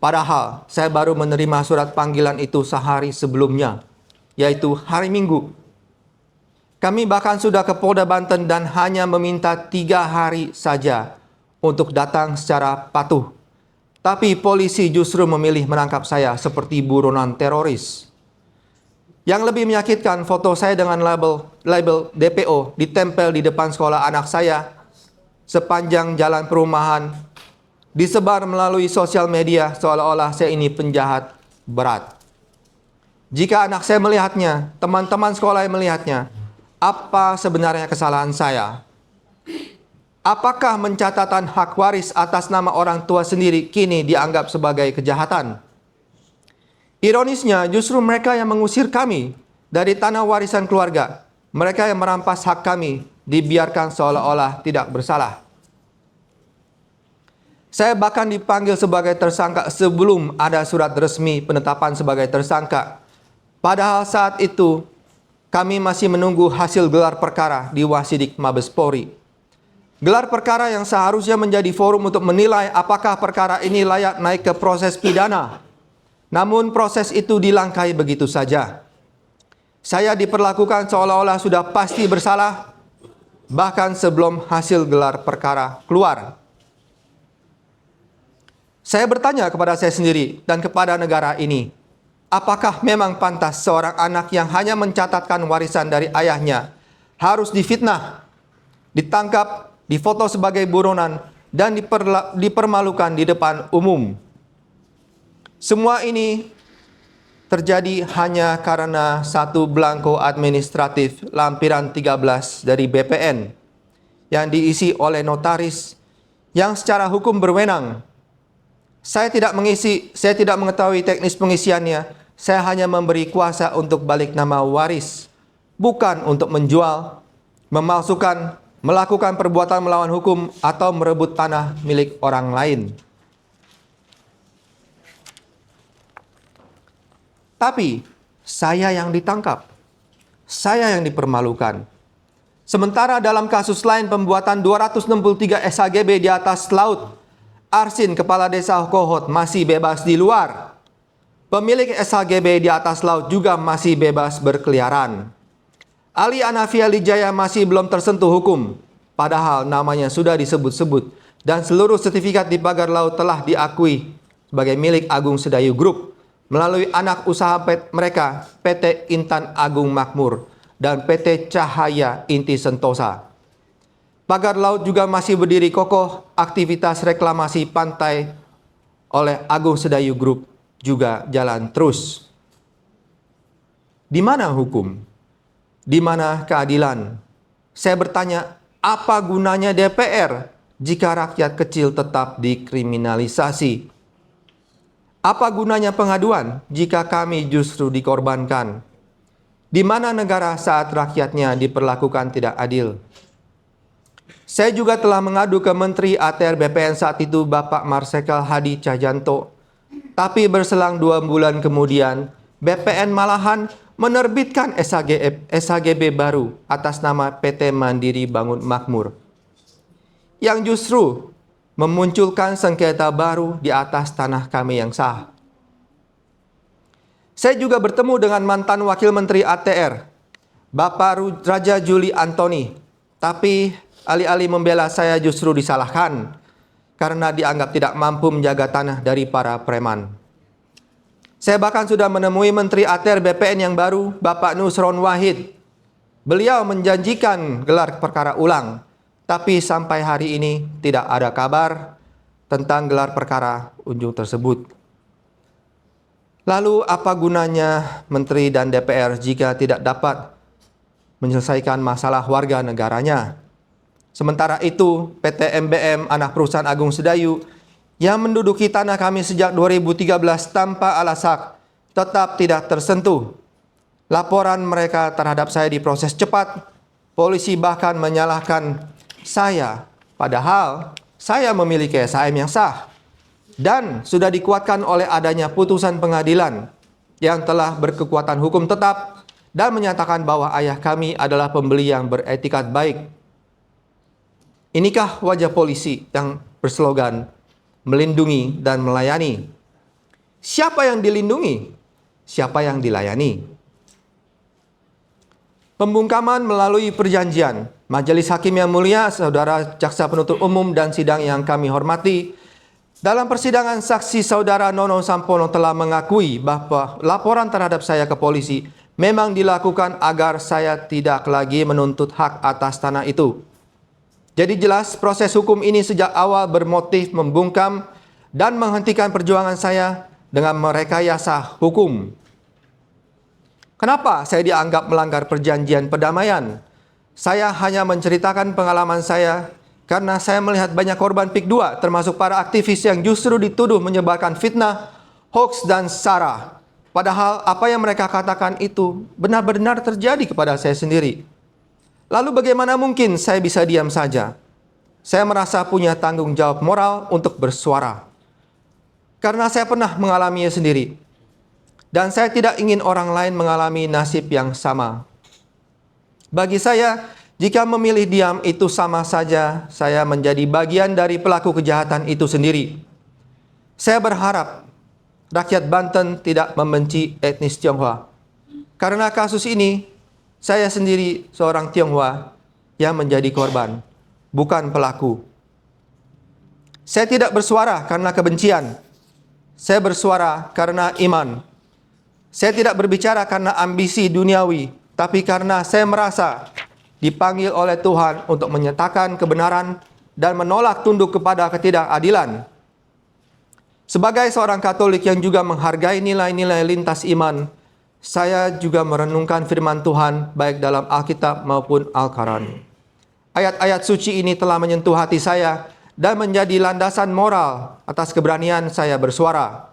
Padahal saya baru menerima surat panggilan itu sehari sebelumnya, yaitu hari Minggu. Kami bahkan sudah ke Polda Banten dan hanya meminta 3 hari saja untuk datang secara patuh. Tapi polisi justru memilih menangkap saya seperti buronan teroris. Yang lebih menyakitkan, foto saya dengan label DPO ditempel di depan sekolah anak saya sepanjang jalan perumahan, disebar melalui sosial media seolah-olah saya ini penjahat berat. Jika anak saya melihatnya, teman-teman sekolah yang melihatnya, apa sebenarnya kesalahan saya? Apakah mencatatan hak waris atas nama orang tua sendiri kini dianggap sebagai kejahatan? Ironisnya, justru mereka yang mengusir kami dari tanah warisan keluarga. Mereka yang merampas hak kami dibiarkan seolah-olah tidak bersalah. Saya bahkan dipanggil sebagai tersangka sebelum ada surat resmi penetapan sebagai tersangka. Padahal saat itu, kami masih menunggu hasil gelar perkara di Wasidik Mabes Polri. Gelar perkara yang seharusnya menjadi forum untuk menilai apakah perkara ini layak naik ke proses pidana. Namun proses itu dilangkai begitu saja. Saya diperlakukan seolah-olah sudah pasti bersalah, bahkan sebelum hasil gelar perkara keluar. Saya bertanya kepada saya sendiri dan kepada negara ini, apakah memang pantas seorang anak yang hanya mencatatkan warisan dari ayahnya harus difitnah, ditangkap, difoto sebagai buronan, dan dipermalukan di depan umum? Semua ini terjadi hanya karena satu belangko administratif lampiran 13 dari BPN yang diisi oleh notaris yang secara hukum berwenang. Saya tidak mengetahui teknis pengisiannya. Saya hanya memberi kuasa untuk balik nama waris, bukan untuk menjual, memalsukan, melakukan perbuatan melawan hukum, atau merebut tanah milik orang lain. Tapi saya yang ditangkap, saya yang dipermalukan. Sementara dalam kasus lain pembuatan 263 SHGB di atas laut, Arsin, kepala desa Kohot, masih bebas di luar. Pemilik SHGB di atas laut juga masih bebas berkeliaran. Ali Anafia Lijaya masih belum tersentuh hukum, padahal namanya sudah disebut-sebut dan seluruh sertifikat di pagar laut telah diakui sebagai milik Agung Sedayu Group melalui anak usaha mereka, PT Intan Agung Makmur dan PT Cahaya Inti Sentosa. Pagar laut juga masih berdiri kokoh, aktivitas reklamasi pantai oleh Agung Sedayu Group juga jalan terus. Di mana hukum? Di mana keadilan? Saya bertanya, apa gunanya DPR jika rakyat kecil tetap dikriminalisasi? Apa gunanya pengaduan jika kami justru dikorbankan? Di mana negara saat rakyatnya diperlakukan tidak adil? Saya juga telah mengadu ke Menteri ATR BPN saat itu, Bapak Marsikal Hadi Cahyanto. Tapi berselang 2 bulan kemudian, BPN malahan menerbitkan SHGB baru atas nama PT Mandiri Bangun Makmur, yang justru memunculkan sengketa baru di atas tanah kami yang sah. Saya juga bertemu dengan mantan Wakil Menteri ATR, Bapak Raja Juli Antoni, tapi alih-alih membela saya justru disalahkan karena dianggap tidak mampu menjaga tanah dari para preman. Saya bahkan sudah menemui Menteri ATR BPN yang baru, Bapak Nusron Wahid. Beliau menjanjikan gelar perkara ulang, tapi sampai hari ini tidak ada kabar tentang gelar perkara unjung tersebut. Lalu apa gunanya Menteri dan DPR jika tidak dapat menyelesaikan masalah warga negaranya? Sementara itu, PT MBM, anak perusahaan Agung Sedayu, yang menduduki tanah kami sejak 2013 tanpa alas hak, tetap tidak tersentuh. Laporan mereka terhadap saya diproses cepat. Polisi bahkan menyalahkan saya, padahal saya memiliki SHM yang sah dan sudah dikuatkan oleh adanya putusan pengadilan yang telah berkekuatan hukum tetap dan menyatakan bahwa ayah kami adalah pembeli yang beretikat baik. Inikah wajah polisi yang berslogan melindungi dan melayani? Siapa yang dilindungi? Siapa yang dilayani? Pembungkaman melalui perjanjian. Majelis Hakim yang mulia, Saudara Jaksa Penuntut Umum dan sidang yang kami hormati, dalam persidangan saksi Saudara Nono Sampono telah mengakui bahwa laporan terhadap saya ke polisi memang dilakukan agar saya tidak lagi menuntut hak atas tanah itu. Jadi jelas proses hukum ini sejak awal bermotif membungkam dan menghentikan perjuangan saya dengan merekayasa hukum. Kenapa saya dianggap melanggar perjanjian perdamaian? Saya hanya menceritakan pengalaman saya karena saya melihat banyak korban PIK 2 termasuk para aktivis yang justru dituduh menyebarkan fitnah, hoaks dan sara. Padahal apa yang mereka katakan itu benar-benar terjadi kepada saya sendiri. Lalu bagaimana mungkin saya bisa diam saja? Saya merasa punya tanggung jawab moral untuk bersuara. Karena saya pernah mengalaminya sendiri. Dan saya tidak ingin orang lain mengalami nasib yang sama. Bagi saya, jika memilih diam itu sama saja saya menjadi bagian dari pelaku kejahatan itu sendiri. Saya berharap rakyat Banten tidak membenci etnis Tionghoa. Karena kasus ini, saya sendiri seorang Tionghoa yang menjadi korban, bukan pelaku. Saya tidak bersuara karena kebencian. Saya bersuara karena iman. Saya tidak berbicara karena ambisi duniawi, tapi karena saya merasa dipanggil oleh Tuhan untuk menyatakan kebenaran dan menolak tunduk kepada ketidakadilan. Sebagai seorang Katolik yang juga menghargai nilai-nilai lintas iman, saya juga merenungkan firman Tuhan baik dalam Alkitab maupun Al-Quran. Ayat-ayat suci ini telah menyentuh hati saya dan menjadi landasan moral atas keberanian saya bersuara.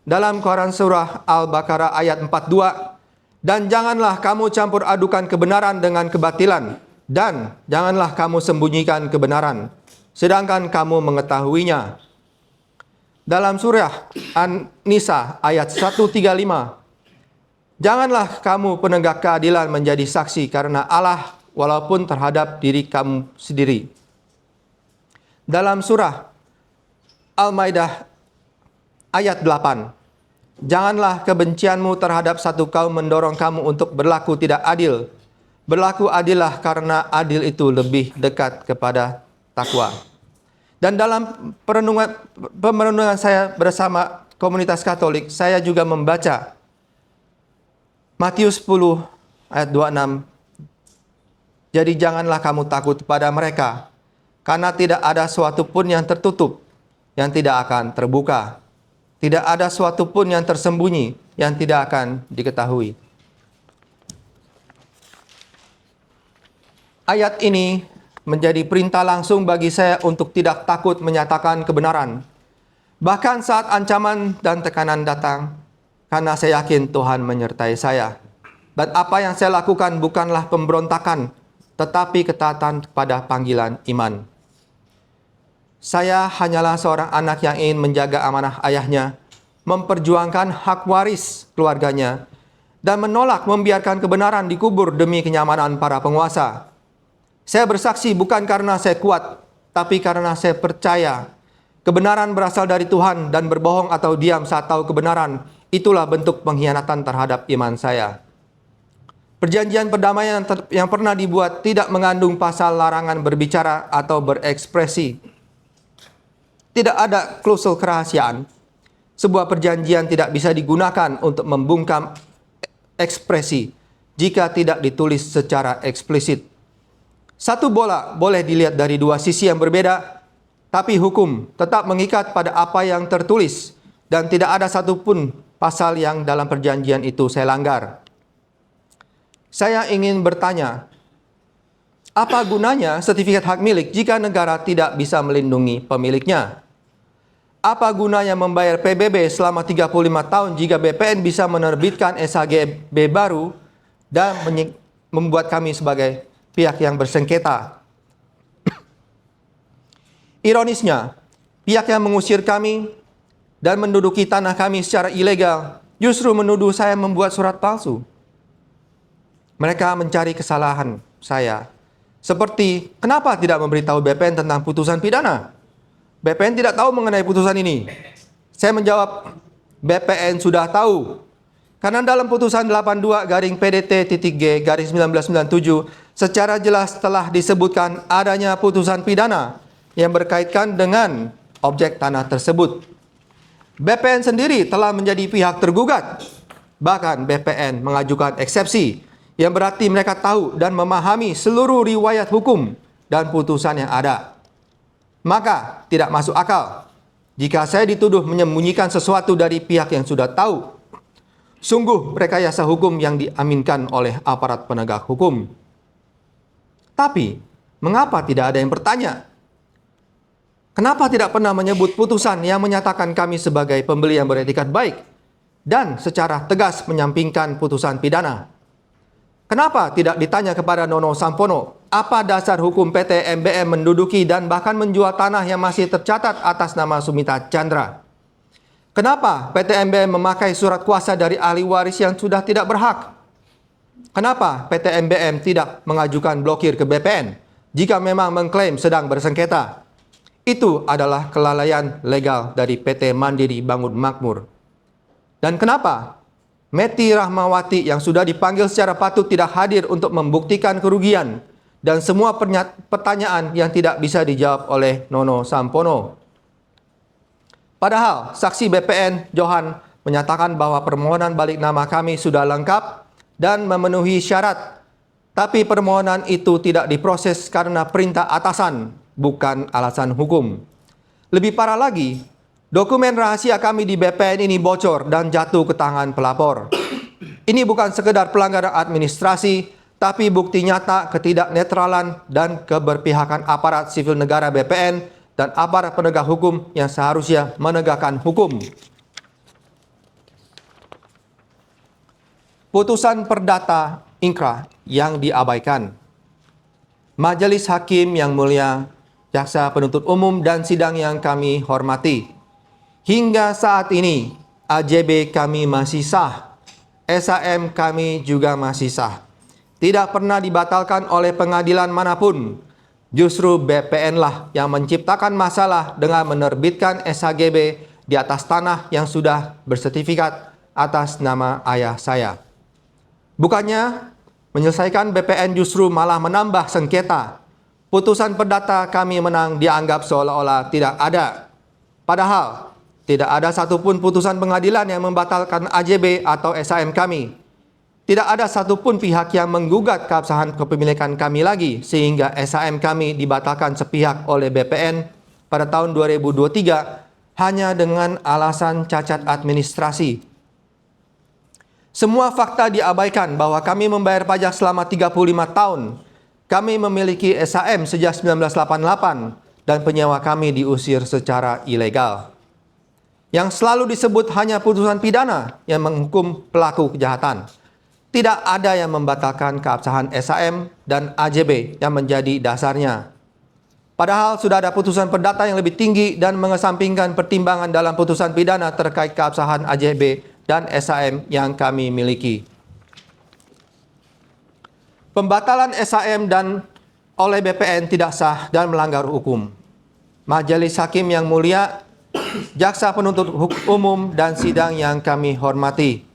Dalam Quran surah Al-Baqarah ayat 42, dan janganlah kamu campur adukan kebenaran dengan kebatilan, dan janganlah kamu sembunyikan kebenaran, sedangkan kamu mengetahuinya. Dalam surah An-Nisa ayat 135, janganlah kamu penegak keadilan menjadi saksi karena Allah walaupun terhadap diri kamu sendiri. Dalam surah Al-Maidah ayat 8, janganlah kebencianmu terhadap satu kaum mendorong kamu untuk berlaku tidak adil. Berlaku adillah karena adil itu lebih dekat kepada takwa. Dan dalam perenungan saya bersama komunitas Katolik, saya juga membaca Matius 10 ayat 26. Jadi janganlah kamu takut pada mereka, karena tidak ada suatu pun yang tertutup yang tidak akan terbuka. Tidak ada suatu pun yang tersembunyi yang tidak akan diketahui. Ayat ini menjadi perintah langsung bagi saya untuk tidak takut menyatakan kebenaran. Bahkan saat ancaman dan tekanan datang, karena saya yakin Tuhan menyertai saya. Dan apa yang saya lakukan bukanlah pemberontakan, tetapi ketaatan kepada panggilan iman. Saya hanyalah seorang anak yang ingin menjaga amanah ayahnya, memperjuangkan hak waris keluarganya, dan menolak membiarkan kebenaran dikubur demi kenyamanan para penguasa. Saya bersaksi bukan karena saya kuat, tapi karena saya percaya kebenaran berasal dari Tuhan dan berbohong atau diam saat tahu kebenaran, itulah bentuk pengkhianatan terhadap iman saya. Perjanjian perdamaian yang pernah dibuat tidak mengandung pasal larangan berbicara atau berekspresi. Tidak ada klausul kerahasiaan. Sebuah perjanjian tidak bisa digunakan untuk membungkam ekspresi jika tidak ditulis secara eksplisit. Satu bola boleh dilihat dari dua sisi yang berbeda, tapi hukum tetap mengikat pada apa yang tertulis dan tidak ada satupun pasal yang dalam perjanjian itu saya langgar. Saya ingin bertanya, Apa gunanya sertifikat hak milik jika negara tidak bisa melindungi pemiliknya? Apa gunanya membayar PBB selama 35 tahun jika BPN bisa menerbitkan SHGB baru dan membuat kami sebagai pihak yang bersengketa? Ironisnya, pihak yang mengusir kami dan menduduki tanah kami secara ilegal justru menuduh saya membuat surat palsu. Mereka mencari kesalahan saya. Seperti, kenapa tidak memberitahu BPN tentang putusan pidana? BPN tidak tahu mengenai putusan ini. Saya menjawab, BPN sudah tahu. Karena dalam putusan 82-PDT-G-1997 secara jelas telah disebutkan adanya putusan pidana yang berkaitan dengan objek tanah tersebut. BPN sendiri telah menjadi pihak tergugat. Bahkan BPN mengajukan eksepsi yang berarti mereka tahu dan memahami seluruh riwayat hukum dan putusan yang ada. Maka tidak masuk akal jika saya dituduh menyembunyikan sesuatu dari pihak yang sudah tahu. Sungguh rekayasa hukum yang diaminkan oleh aparat penegak hukum. Tapi, mengapa tidak ada yang bertanya? Kenapa tidak pernah menyebut putusan yang menyatakan kami sebagai pembeli yang beretikat baik dan secara tegas menyampingkan putusan pidana? Kenapa tidak ditanya kepada Nono Sampono apa dasar hukum PT MBM menduduki dan bahkan menjual tanah yang masih tercatat atas nama Sumita Chandra? Kenapa PT MBM memakai surat kuasa dari ahli waris yang sudah tidak berhak? Kenapa PT MBM tidak mengajukan blokir ke BPN jika memang mengklaim sedang bersengketa? Itu adalah kelalaian legal dari PT Mandiri Bangun Makmur. Dan kenapa Meti Rahmawati yang sudah dipanggil secara patut tidak hadir untuk membuktikan kerugian dan semua pertanyaan yang tidak bisa dijawab oleh Nono Sampono? Padahal saksi BPN Johan menyatakan bahwa permohonan balik nama kami sudah lengkap dan memenuhi syarat, tapi permohonan itu tidak diproses karena perintah atasan, bukan alasan hukum. Lebih parah lagi, dokumen rahasia kami di BPN ini bocor dan jatuh ke tangan pelapor. Ini bukan sekedar pelanggaran administrasi, tapi bukti nyata ketidaknetralan dan keberpihakan aparat sipil negara BPN dan aparat penegak hukum yang seharusnya menegakkan hukum. Putusan perdata ingkrah yang diabaikan. Majelis Hakim yang mulia, Jaksa Penuntut Umum dan sidang yang kami hormati. Hingga saat ini, AJB kami masih sah, SHM kami juga masih sah. Tidak pernah dibatalkan oleh pengadilan manapun. Justru BPN lah yang menciptakan masalah dengan menerbitkan SHGB di atas tanah yang sudah bersertifikat atas nama ayah saya. Bukannya menyelesaikan, BPN justru malah menambah sengketa. Putusan perdata kami menang dianggap seolah-olah tidak ada. Padahal, tidak ada satupun putusan pengadilan yang membatalkan AJB atau SHM kami. Tidak ada satupun pihak yang menggugat keabsahan kepemilikan kami lagi, sehingga SHM kami dibatalkan sepihak oleh BPN pada tahun 2023 hanya dengan alasan cacat administrasi. Semua fakta diabaikan bahwa kami membayar pajak selama 35 tahun. Kami memiliki SHM sejak 1988 dan penyewa kami diusir secara ilegal. Yang selalu disebut hanya putusan pidana yang menghukum pelaku kejahatan. Tidak ada yang membatalkan keabsahan SHM dan AJB yang menjadi dasarnya. Padahal sudah ada putusan perdata yang lebih tinggi dan mengesampingkan pertimbangan dalam putusan pidana terkait keabsahan AJB dan SHM yang kami miliki. Pembatalan SHM dan oleh BPN tidak sah dan melanggar hukum. Majelis Hakim yang mulia, Jaksa Penuntut Umum dan sidang yang kami hormati.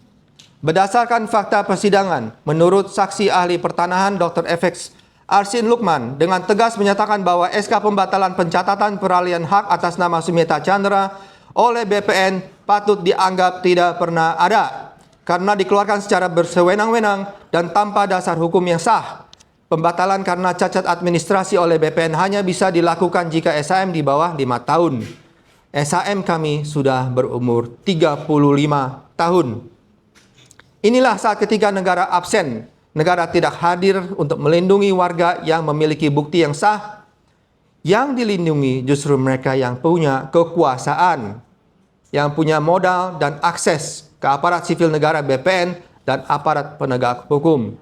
Berdasarkan fakta persidangan, menurut saksi ahli pertanahan Dr. FX Arsin Lukman dengan tegas menyatakan bahwa SK pembatalan pencatatan peralihan hak atas nama Sumita Chandra oleh BPN patut dianggap tidak pernah ada karena dikeluarkan secara bersewenang-wenang dan tanpa dasar hukum yang sah. Pembatalan karena cacat administrasi oleh BPN hanya bisa dilakukan jika SHM di bawah 5 tahun. SHM kami sudah berumur 35 tahun. Inilah saat ketika negara absen negara tidak hadir untuk melindungi warga yang memiliki bukti yang sah. Yang dilindungi justru mereka yang punya kekuasaan, yang punya modal dan akses ke aparat sipil negara BPN dan aparat penegak hukum.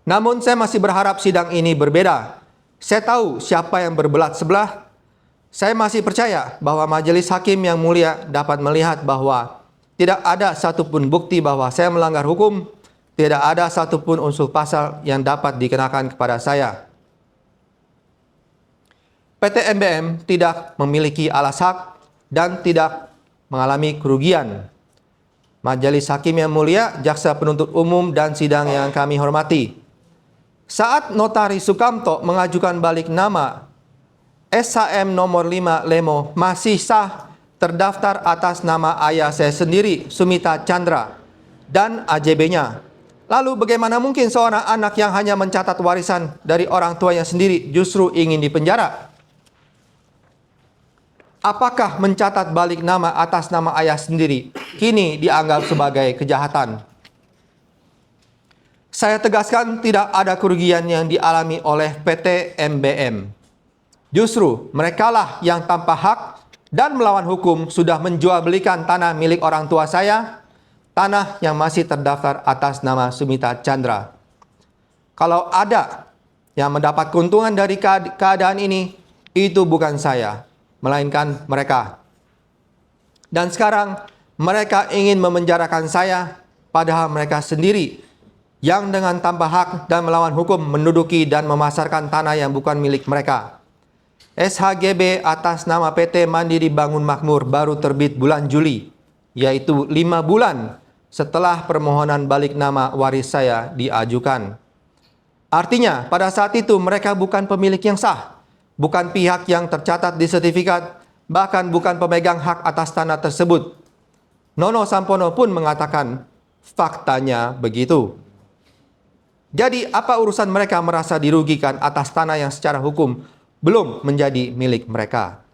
Namun saya masih berharap sidang ini berbeda. Saya tahu siapa yang berbelat sebelah. Saya masih percaya bahwa majelis hakim yang mulia dapat melihat bahwa tidak ada satupun bukti bahwa saya melanggar hukum, tidak ada satupun unsur pasal yang dapat dikenakan kepada saya. PT MBM tidak memiliki alas hak dan tidak mengalami kerugian. Majelis hakim yang mulia, jaksa penuntut umum dan sidang yang kami hormati. Saat Notaris Sukamto mengajukan balik nama, SHM nomor 5 Lemo masih sah terdaftar atas nama ayah saya sendiri, Sumita Chandra, dan AJB-nya. Lalu bagaimana mungkin seorang anak yang hanya mencatat warisan dari orang tuanya sendiri justru ingin dipenjara? Apakah mencatat balik nama atas nama ayah sendiri kini dianggap sebagai kejahatan? Saya tegaskan tidak ada kerugian yang dialami oleh PT MBM. Justru merekalah yang tanpa hak dan melawan hukum sudah menjual belikan tanah milik orang tua saya, tanah yang masih terdaftar atas nama Sumita Chandra. Kalau ada yang mendapat keuntungan dari keadaan ini, itu bukan saya, melainkan mereka. Dan sekarang mereka ingin memenjarakan saya, padahal mereka sendiri yang dengan tanpa hak dan melawan hukum menduduki dan memasarkan tanah yang bukan milik mereka. SHGB atas nama PT Mandiri Bangun Makmur baru terbit bulan Juli, yaitu 5 bulan setelah permohonan balik nama waris saya diajukan. Artinya, pada saat itu mereka bukan pemilik yang sah, bukan pihak yang tercatat di sertifikat, bahkan bukan pemegang hak atas tanah tersebut. Nono Sampono pun mengatakan, faktanya begitu. Jadi, apa urusan mereka merasa dirugikan atas tanah yang secara hukum belum menjadi milik mereka?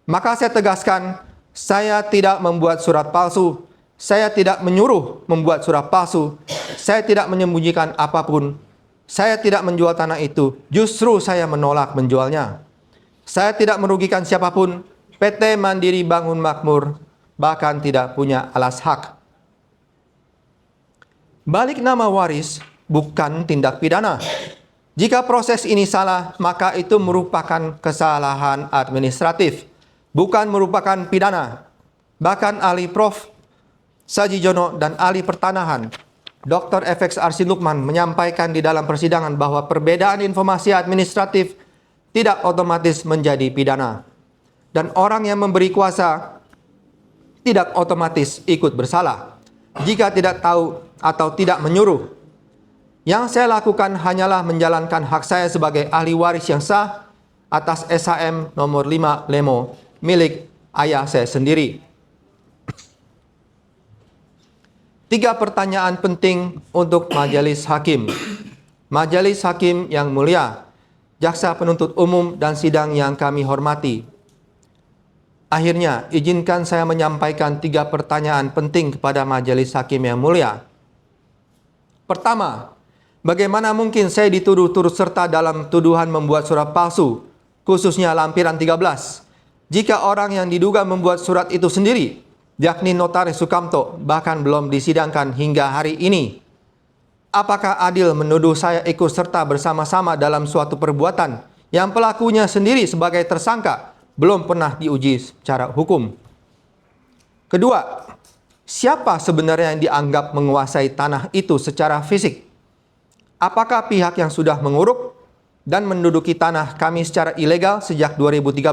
Maka saya tegaskan, saya tidak membuat surat palsu, saya tidak menyuruh membuat surat palsu, saya tidak menyembunyikan apapun, saya tidak menjual tanah itu, justru saya menolak menjualnya. Saya tidak merugikan siapapun, PT Mandiri Bangun Makmur bahkan tidak punya alas hak. Balik nama waris bukan tindak pidana. Jika proses ini salah, maka itu merupakan kesalahan administratif, bukan merupakan pidana. Bahkan ahli Prof. Sajijono dan ahli pertanahan, Dr. FX Arsin Lukman menyampaikan di dalam persidangan bahwa perbedaan informasi administratif tidak otomatis menjadi pidana. Dan orang yang memberi kuasa tidak otomatis ikut bersalah jika tidak tahu atau tidak menyuruh. Yang saya lakukan hanyalah menjalankan hak saya sebagai ahli waris yang sah atas SHM nomor 5 Lemo milik ayah saya sendiri. 3 pertanyaan penting untuk majelis hakim. Majelis hakim yang mulia, jaksa penuntut umum dan sidang yang kami hormati. Akhirnya, izinkan saya menyampaikan 3 pertanyaan penting kepada majelis hakim yang mulia. Pertama, bagaimana mungkin saya dituduh turut serta dalam tuduhan membuat surat palsu, khususnya lampiran 13, jika orang yang diduga membuat surat itu sendiri, yakni Notaris Sukamto, bahkan belum disidangkan hingga hari ini? Apakah adil menuduh saya ikut serta bersama-sama dalam suatu perbuatan yang pelakunya sendiri sebagai tersangka belum pernah diuji secara hukum? Kedua, siapa sebenarnya yang dianggap menguasai tanah itu secara fisik? Apakah pihak yang sudah menguruk dan menduduki tanah kami secara ilegal sejak 2013?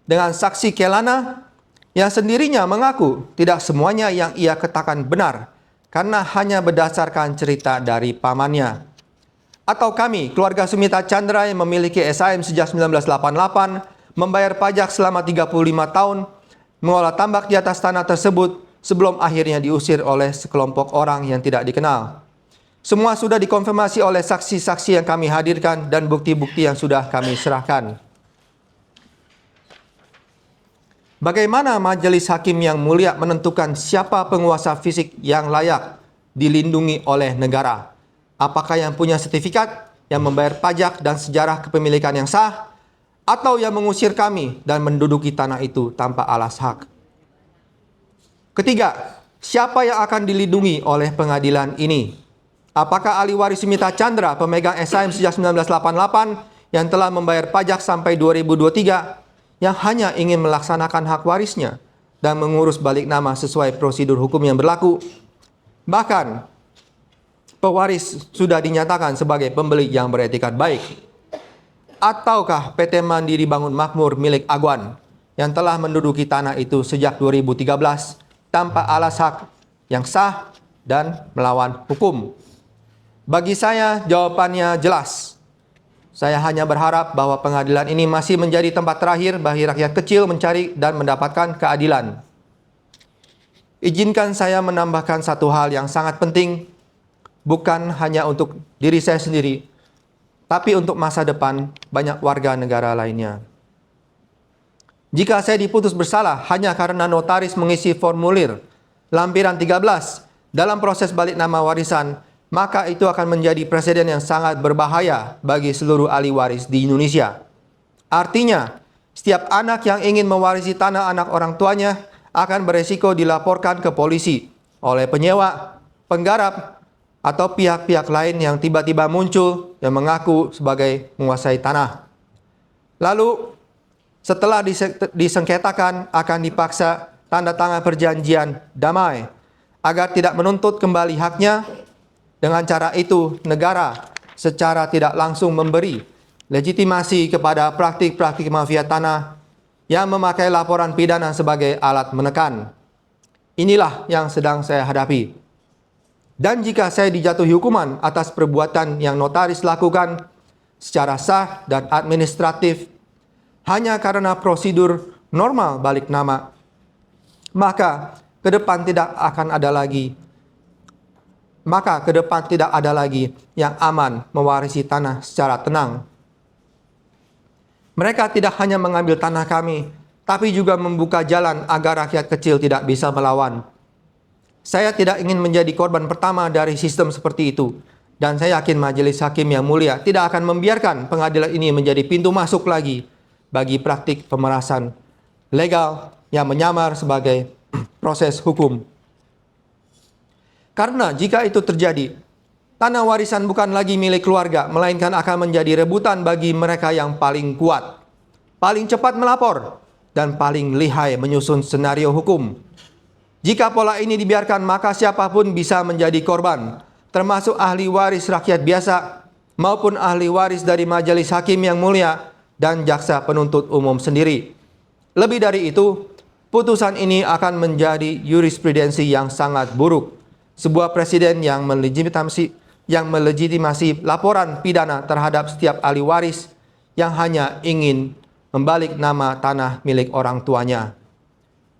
Dengan saksi Kelana yang sendirinya mengaku tidak semuanya yang ia katakan benar karena hanya berdasarkan cerita dari pamannya. Atau kami, keluarga Sumita Chandra yang memiliki SHM sejak 1988, membayar pajak selama 35 tahun, mengolah tambak di atas tanah tersebut sebelum akhirnya diusir oleh sekelompok orang yang tidak dikenal. Semua sudah dikonfirmasi oleh saksi-saksi yang kami hadirkan dan bukti-bukti yang sudah kami serahkan. Bagaimana majelis hakim yang mulia menentukan siapa penguasa fisik yang layak dilindungi oleh negara? Apakah yang punya sertifikat, yang membayar pajak dan sejarah kepemilikan yang sah, atau yang mengusir kami dan menduduki tanah itu tanpa alas hak? Ketiga, siapa yang akan dilindungi oleh pengadilan ini? Apakah ahli waris Sumita Chandra, pemegang SHM sejak 1988 yang telah membayar pajak sampai 2023, yang hanya ingin melaksanakan hak warisnya dan mengurus balik nama sesuai prosedur hukum yang berlaku? Bahkan, pewaris sudah dinyatakan sebagai pembeli yang beretikat baik. Ataukah PT Mandiri Bangun Makmur milik Agwan yang telah menduduki tanah itu sejak 2013 tanpa alas hak yang sah dan melawan hukum? Bagi saya, jawabannya jelas. Saya hanya berharap bahwa pengadilan ini masih menjadi tempat terakhir bagi rakyat kecil mencari dan mendapatkan keadilan. Izinkan saya menambahkan satu hal yang sangat penting, bukan hanya untuk diri saya sendiri, tapi untuk masa depan banyak warga negara lainnya. Jika saya diputus bersalah hanya karena notaris mengisi formulir lampiran 13 dalam proses balik nama warisan, maka itu akan menjadi presiden yang sangat berbahaya bagi seluruh ahli waris di Indonesia. Artinya, setiap anak yang ingin mewarisi tanah anak orang tuanya akan beresiko dilaporkan ke polisi oleh penyewa, penggarap, atau pihak-pihak lain yang tiba-tiba muncul yang mengaku sebagai menguasai tanah. Lalu, setelah disengketakan, akan dipaksa tanda tangan perjanjian damai agar tidak menuntut kembali haknya. Dengan cara itu, negara secara tidak langsung memberi legitimasi kepada praktik-praktik mafia tanah yang memakai laporan pidana sebagai alat menekan. Inilah yang sedang saya hadapi. Dan jika saya dijatuhi hukuman atas perbuatan yang notaris lakukan secara sah dan administratif hanya karena prosedur normal balik nama, maka ke depan tidak ada lagi yang aman mewarisi tanah secara tenang. Mereka tidak hanya mengambil tanah kami, tapi juga membuka jalan agar rakyat kecil tidak bisa melawan. Saya tidak ingin menjadi korban pertama dari sistem seperti itu, dan saya yakin Majelis Hakim yang mulia tidak akan membiarkan pengadilan ini menjadi pintu masuk lagi bagi praktik pemerasan legal yang menyamar sebagai proses hukum. Karena jika itu terjadi, tanah warisan bukan lagi milik keluarga, melainkan akan menjadi rebutan bagi mereka yang paling kuat, paling cepat melapor, dan paling lihai menyusun senario hukum. Jika pola ini dibiarkan, maka siapapun bisa menjadi korban, termasuk ahli waris rakyat biasa, maupun ahli waris dari Majelis Hakim yang mulia dan jaksa penuntut umum sendiri. Lebih dari itu, putusan ini akan menjadi jurisprudensi yang sangat buruk. Sebuah presiden yang melegitimasi laporan pidana terhadap setiap ahli waris yang hanya ingin membalik nama tanah milik orang tuanya.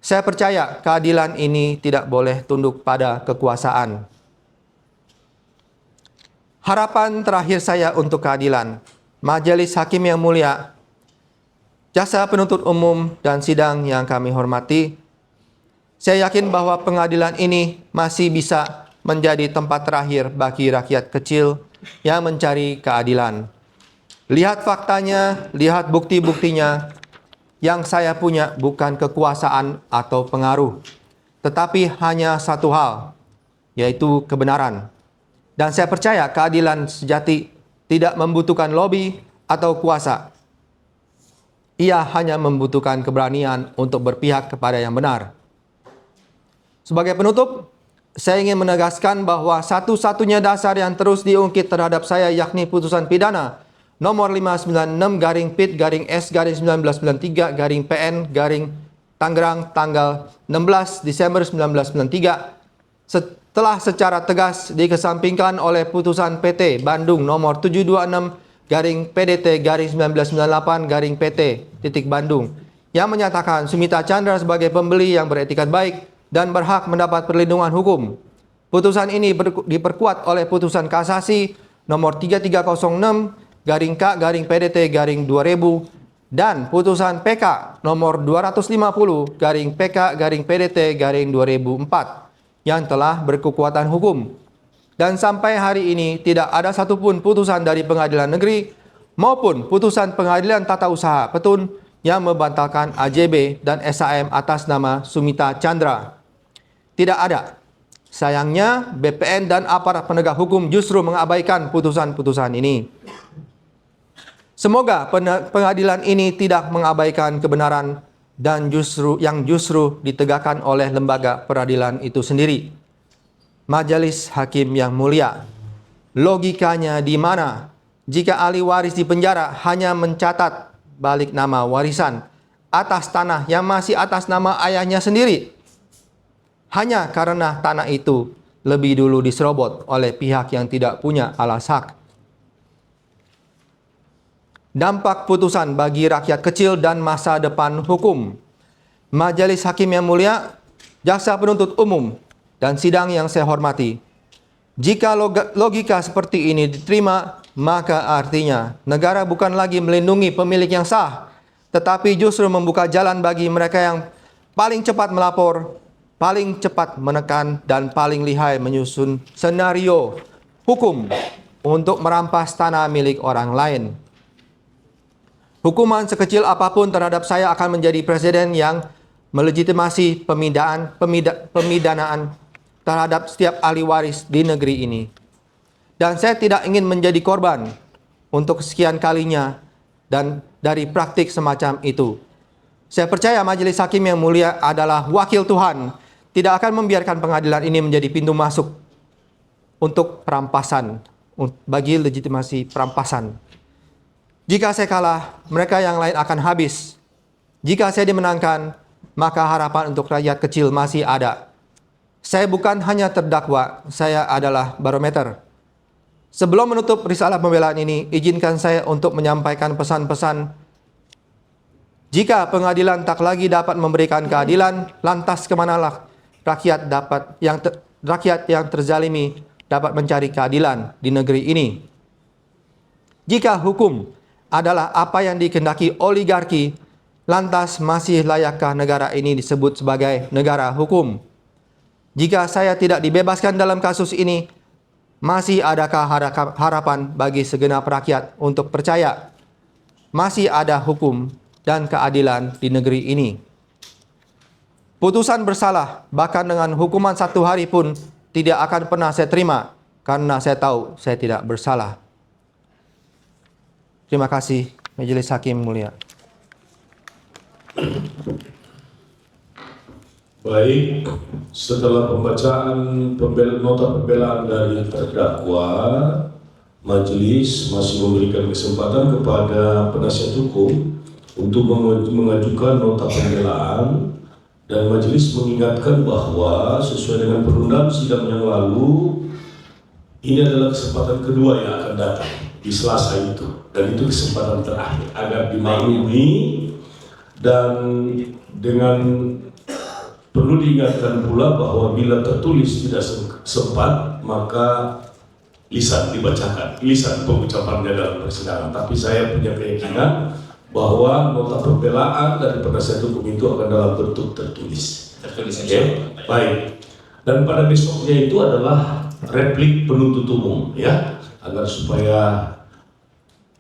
Saya percaya keadilan ini tidak boleh tunduk pada kekuasaan. Harapan terakhir saya untuk keadilan, Majelis Hakim yang mulia, jaksa penuntut umum dan sidang yang kami hormati, saya yakin bahwa pengadilan ini masih bisa menjadi tempat terakhir bagi rakyat kecil yang mencari keadilan. Lihat faktanya, lihat bukti-buktinya. Yang saya punya bukan kekuasaan atau pengaruh, tetapi hanya satu hal, yaitu kebenaran. Dan saya percaya keadilan sejati tidak membutuhkan lobby atau kuasa. Ia hanya membutuhkan keberanian untuk berpihak kepada yang benar. Sebagai penutup, saya ingin menegaskan bahwa satu-satunya dasar yang terus diungkit terhadap saya yakni putusan pidana nomor 596/PIT/S/1993/PN Tangerang tanggal 16 Desember 1993 setelah secara tegas dikesampingkan oleh putusan PT Bandung nomor 726/PDT/1998/PT Bandung yang menyatakan Sumita Chandra sebagai pembeli yang beretikat baik dan berhak mendapat perlindungan hukum. Putusan ini diperkuat oleh putusan kasasi nomor 3306/K/PDT/2000 dan putusan PK nomor 250/PK/PDT/2004 yang telah berkekuatan hukum. dan sampai hari ini tidak ada satupun putusan dari pengadilan negeri maupun putusan pengadilan tata usaha Petun yang membatalkan AJB dan SHM atas nama Sumita Chandra. Tidak ada. Sayangnya BPN dan aparat penegak hukum justru mengabaikan putusan-putusan ini. Semoga pengadilan ini tidak mengabaikan kebenaran dan justru ditegakkan oleh lembaga peradilan itu sendiri. Majelis Hakim yang mulia, logikanya di mana jika ahli waris di penjara hanya mencatat balik nama warisan atas tanah yang masih atas nama ayahnya sendiri, hanya karena tanah itu lebih dulu diserobot oleh pihak yang tidak punya alas hak. Dampak putusan bagi rakyat kecil dan masa depan hukum. Majelis Hakim yang mulia, jaksa penuntut umum, dan sidang yang saya hormati. Jika logika seperti ini diterima, maka artinya negara bukan lagi melindungi pemilik yang sah, tetapi justru membuka jalan bagi mereka yang paling cepat melapor, paling cepat menekan, dan paling lihai menyusun senario hukum untuk merampas tanah milik orang lain. Hukuman sekecil apapun terhadap saya akan menjadi presiden yang melegitimasi pemidanaan terhadap setiap ahli waris di negeri ini. Dan saya tidak ingin menjadi korban untuk sekian kalinya dan dari praktik semacam itu. Saya percaya Majelis Hakim yang mulia adalah wakil Tuhan, tidak akan membiarkan pengadilan ini menjadi pintu masuk untuk perampasan, bagi legitimasi perampasan. Jika saya kalah, mereka yang lain akan habis. Jika saya dimenangkan, maka harapan untuk rakyat kecil masih ada. Saya bukan hanya terdakwa, saya adalah barometer. Sebelum menutup risalah pembelaan ini, izinkan saya untuk menyampaikan pesan-pesan. Jika pengadilan tak lagi dapat memberikan keadilan, lantas kemanalah rakyat yang terzalimi dapat mencari keadilan di negeri ini? Jika hukum adalah apa yang dikehendaki oligarki, lantas masih layakkah negara ini disebut sebagai negara hukum? Jika saya tidak dibebaskan dalam kasus ini, masih adakah harapan bagi segenap rakyat untuk percaya masih ada hukum dan keadilan di negeri ini? Putusan bersalah, bahkan dengan hukuman 1 hari pun, tidak akan pernah saya terima, karena saya tahu saya tidak bersalah. Terima kasih, Majelis Hakim mulia. Baik, setelah pembacaan nota pembelaan dari terdakwa, majelis masih memberikan kesempatan kepada penasihat hukum untuk mengajukan nota pembelaan, dan majelis mengingatkan bahwa sesuai dengan perundang sidang yang lalu, ini adalah kesempatan kedua yang akan datang di Selasa itu, dan itu kesempatan terakhir agar dimaklumi. Dan dengan perlu diingatkan pula bahwa bila tertulis tidak sempat, maka lisan dibacakan, lisan pengucapannya dalam persidangan. Tapi saya punya keyakinan bahwa nota pembelaan dari penasihat hukum itu akan dalam bentuk tertulis. Okay? Baik. Dan pada besoknya itu adalah replik penuntut umum, ya, agar supaya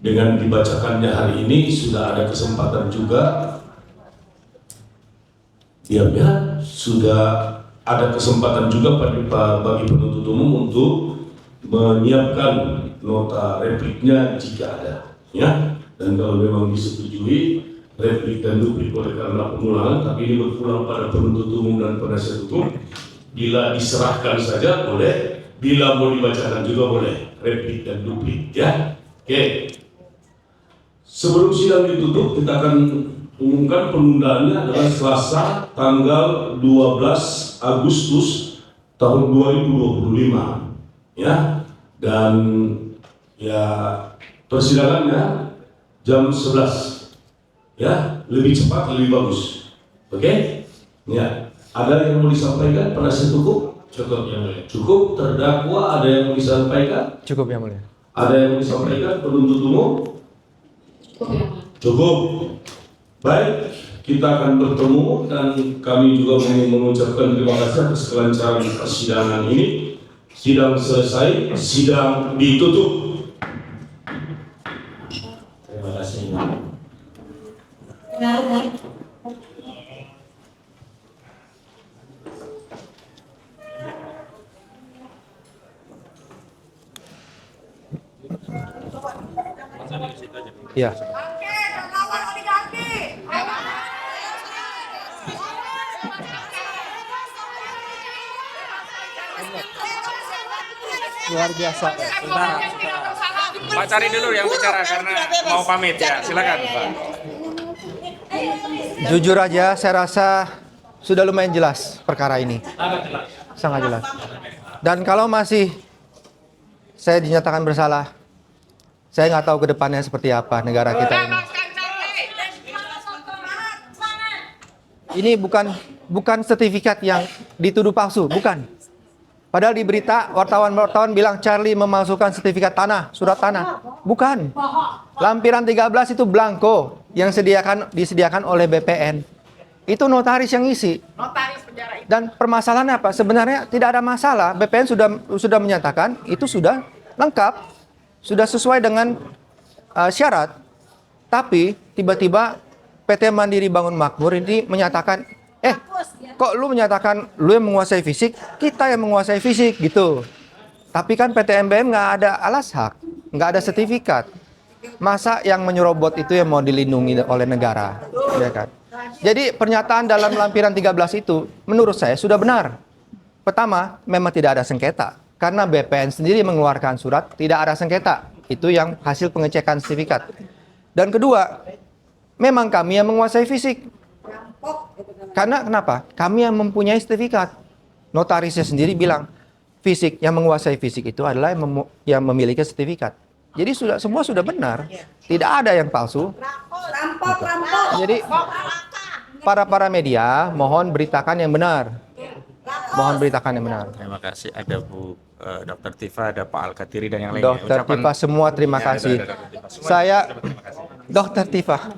dengan dibacakannya hari ini sudah ada kesempatan juga, diamnya sudah ada kesempatan juga bagi penuntut umum untuk menyiapkan nota repliknya jika ada, ya. Dan kalau memang disetujui replik dan duplik oleh karena pengulangan, tapi ini berpulang pada penuntut umum dan penasihat hukum, bila diserahkan saja boleh, bila mau dibacakan juga boleh replik dan duplik, ya. Oke. Sebelum sidang ditutup, kita akan umumkan penundaannya adalah Selasa tanggal 12 Agustus tahun 2025, ya. Dan ya persidangannya jam 11, ya, lebih cepat lebih bagus. Oke? Ya. Ada yang mau disampaikan penasihat hukum? Cukup, yang mulia. Cukup. Terdakwa ada yang mau disampaikan? Cukup, yang mulia. Ada yang mau disampaikan penuntut umum? Cukup. Baik, kita akan bertemu dan kami juga mengucapkan terima kasih atas kelancaran persidangan ini. Sidang selesai, sidang ditutup. Terima kasih. Ya. Luar biasa. Pak cari dulu yang bicara karena mau pamit ya. Silakan Pak. Jujur aja, saya rasa sudah lumayan jelas perkara ini. Sangat jelas. Dan kalau masih saya dinyatakan bersalah, saya nggak tahu ke depannya seperti apa negara kita ini. Ini bukan sertifikat yang dituduh palsu, bukan. Padahal di berita wartawan bilang Charlie memalsukan sertifikat tanah, surat tanah. Bukan. Lampiran 13 itu blanko yang disediakan oleh BPN. Itu notaris yang ngisi. Dan permasalahannya apa? Sebenarnya tidak ada masalah. BPN sudah menyatakan itu sudah lengkap, sudah sesuai dengan syarat. Tapi tiba-tiba PT Mandiri Bangun Makmur ini menyatakan, kok lu menyatakan lu yang menguasai fisik, kita yang menguasai fisik gitu. Tapi kan PT MBM nggak ada alas hak, nggak ada sertifikat. Masa yang menyerobot itu yang mau dilindungi oleh negara, ya kan? Jadi pernyataan dalam lampiran 13 itu menurut saya sudah benar. Pertama, memang tidak ada sengketa. Karena BPN sendiri mengeluarkan surat tidak ada sengketa. Itu yang hasil pengecekan sertifikat. Dan kedua, memang kami yang menguasai fisik. Karena kenapa? Kami yang mempunyai sertifikat. Notarisnya sendiri bilang, fisik yang menguasai fisik itu adalah yang memiliki sertifikat. Jadi semua sudah benar. Tidak ada yang palsu. Jadi para media mohon beritakan yang benar. Mohon beritakan yang benar. Terima kasih. Ada Bu Dr. Tifa, ada Pak Al-Katiri dan yang lainnya. Dr. Tifa semua terima kasih. Saya Dr. Tifa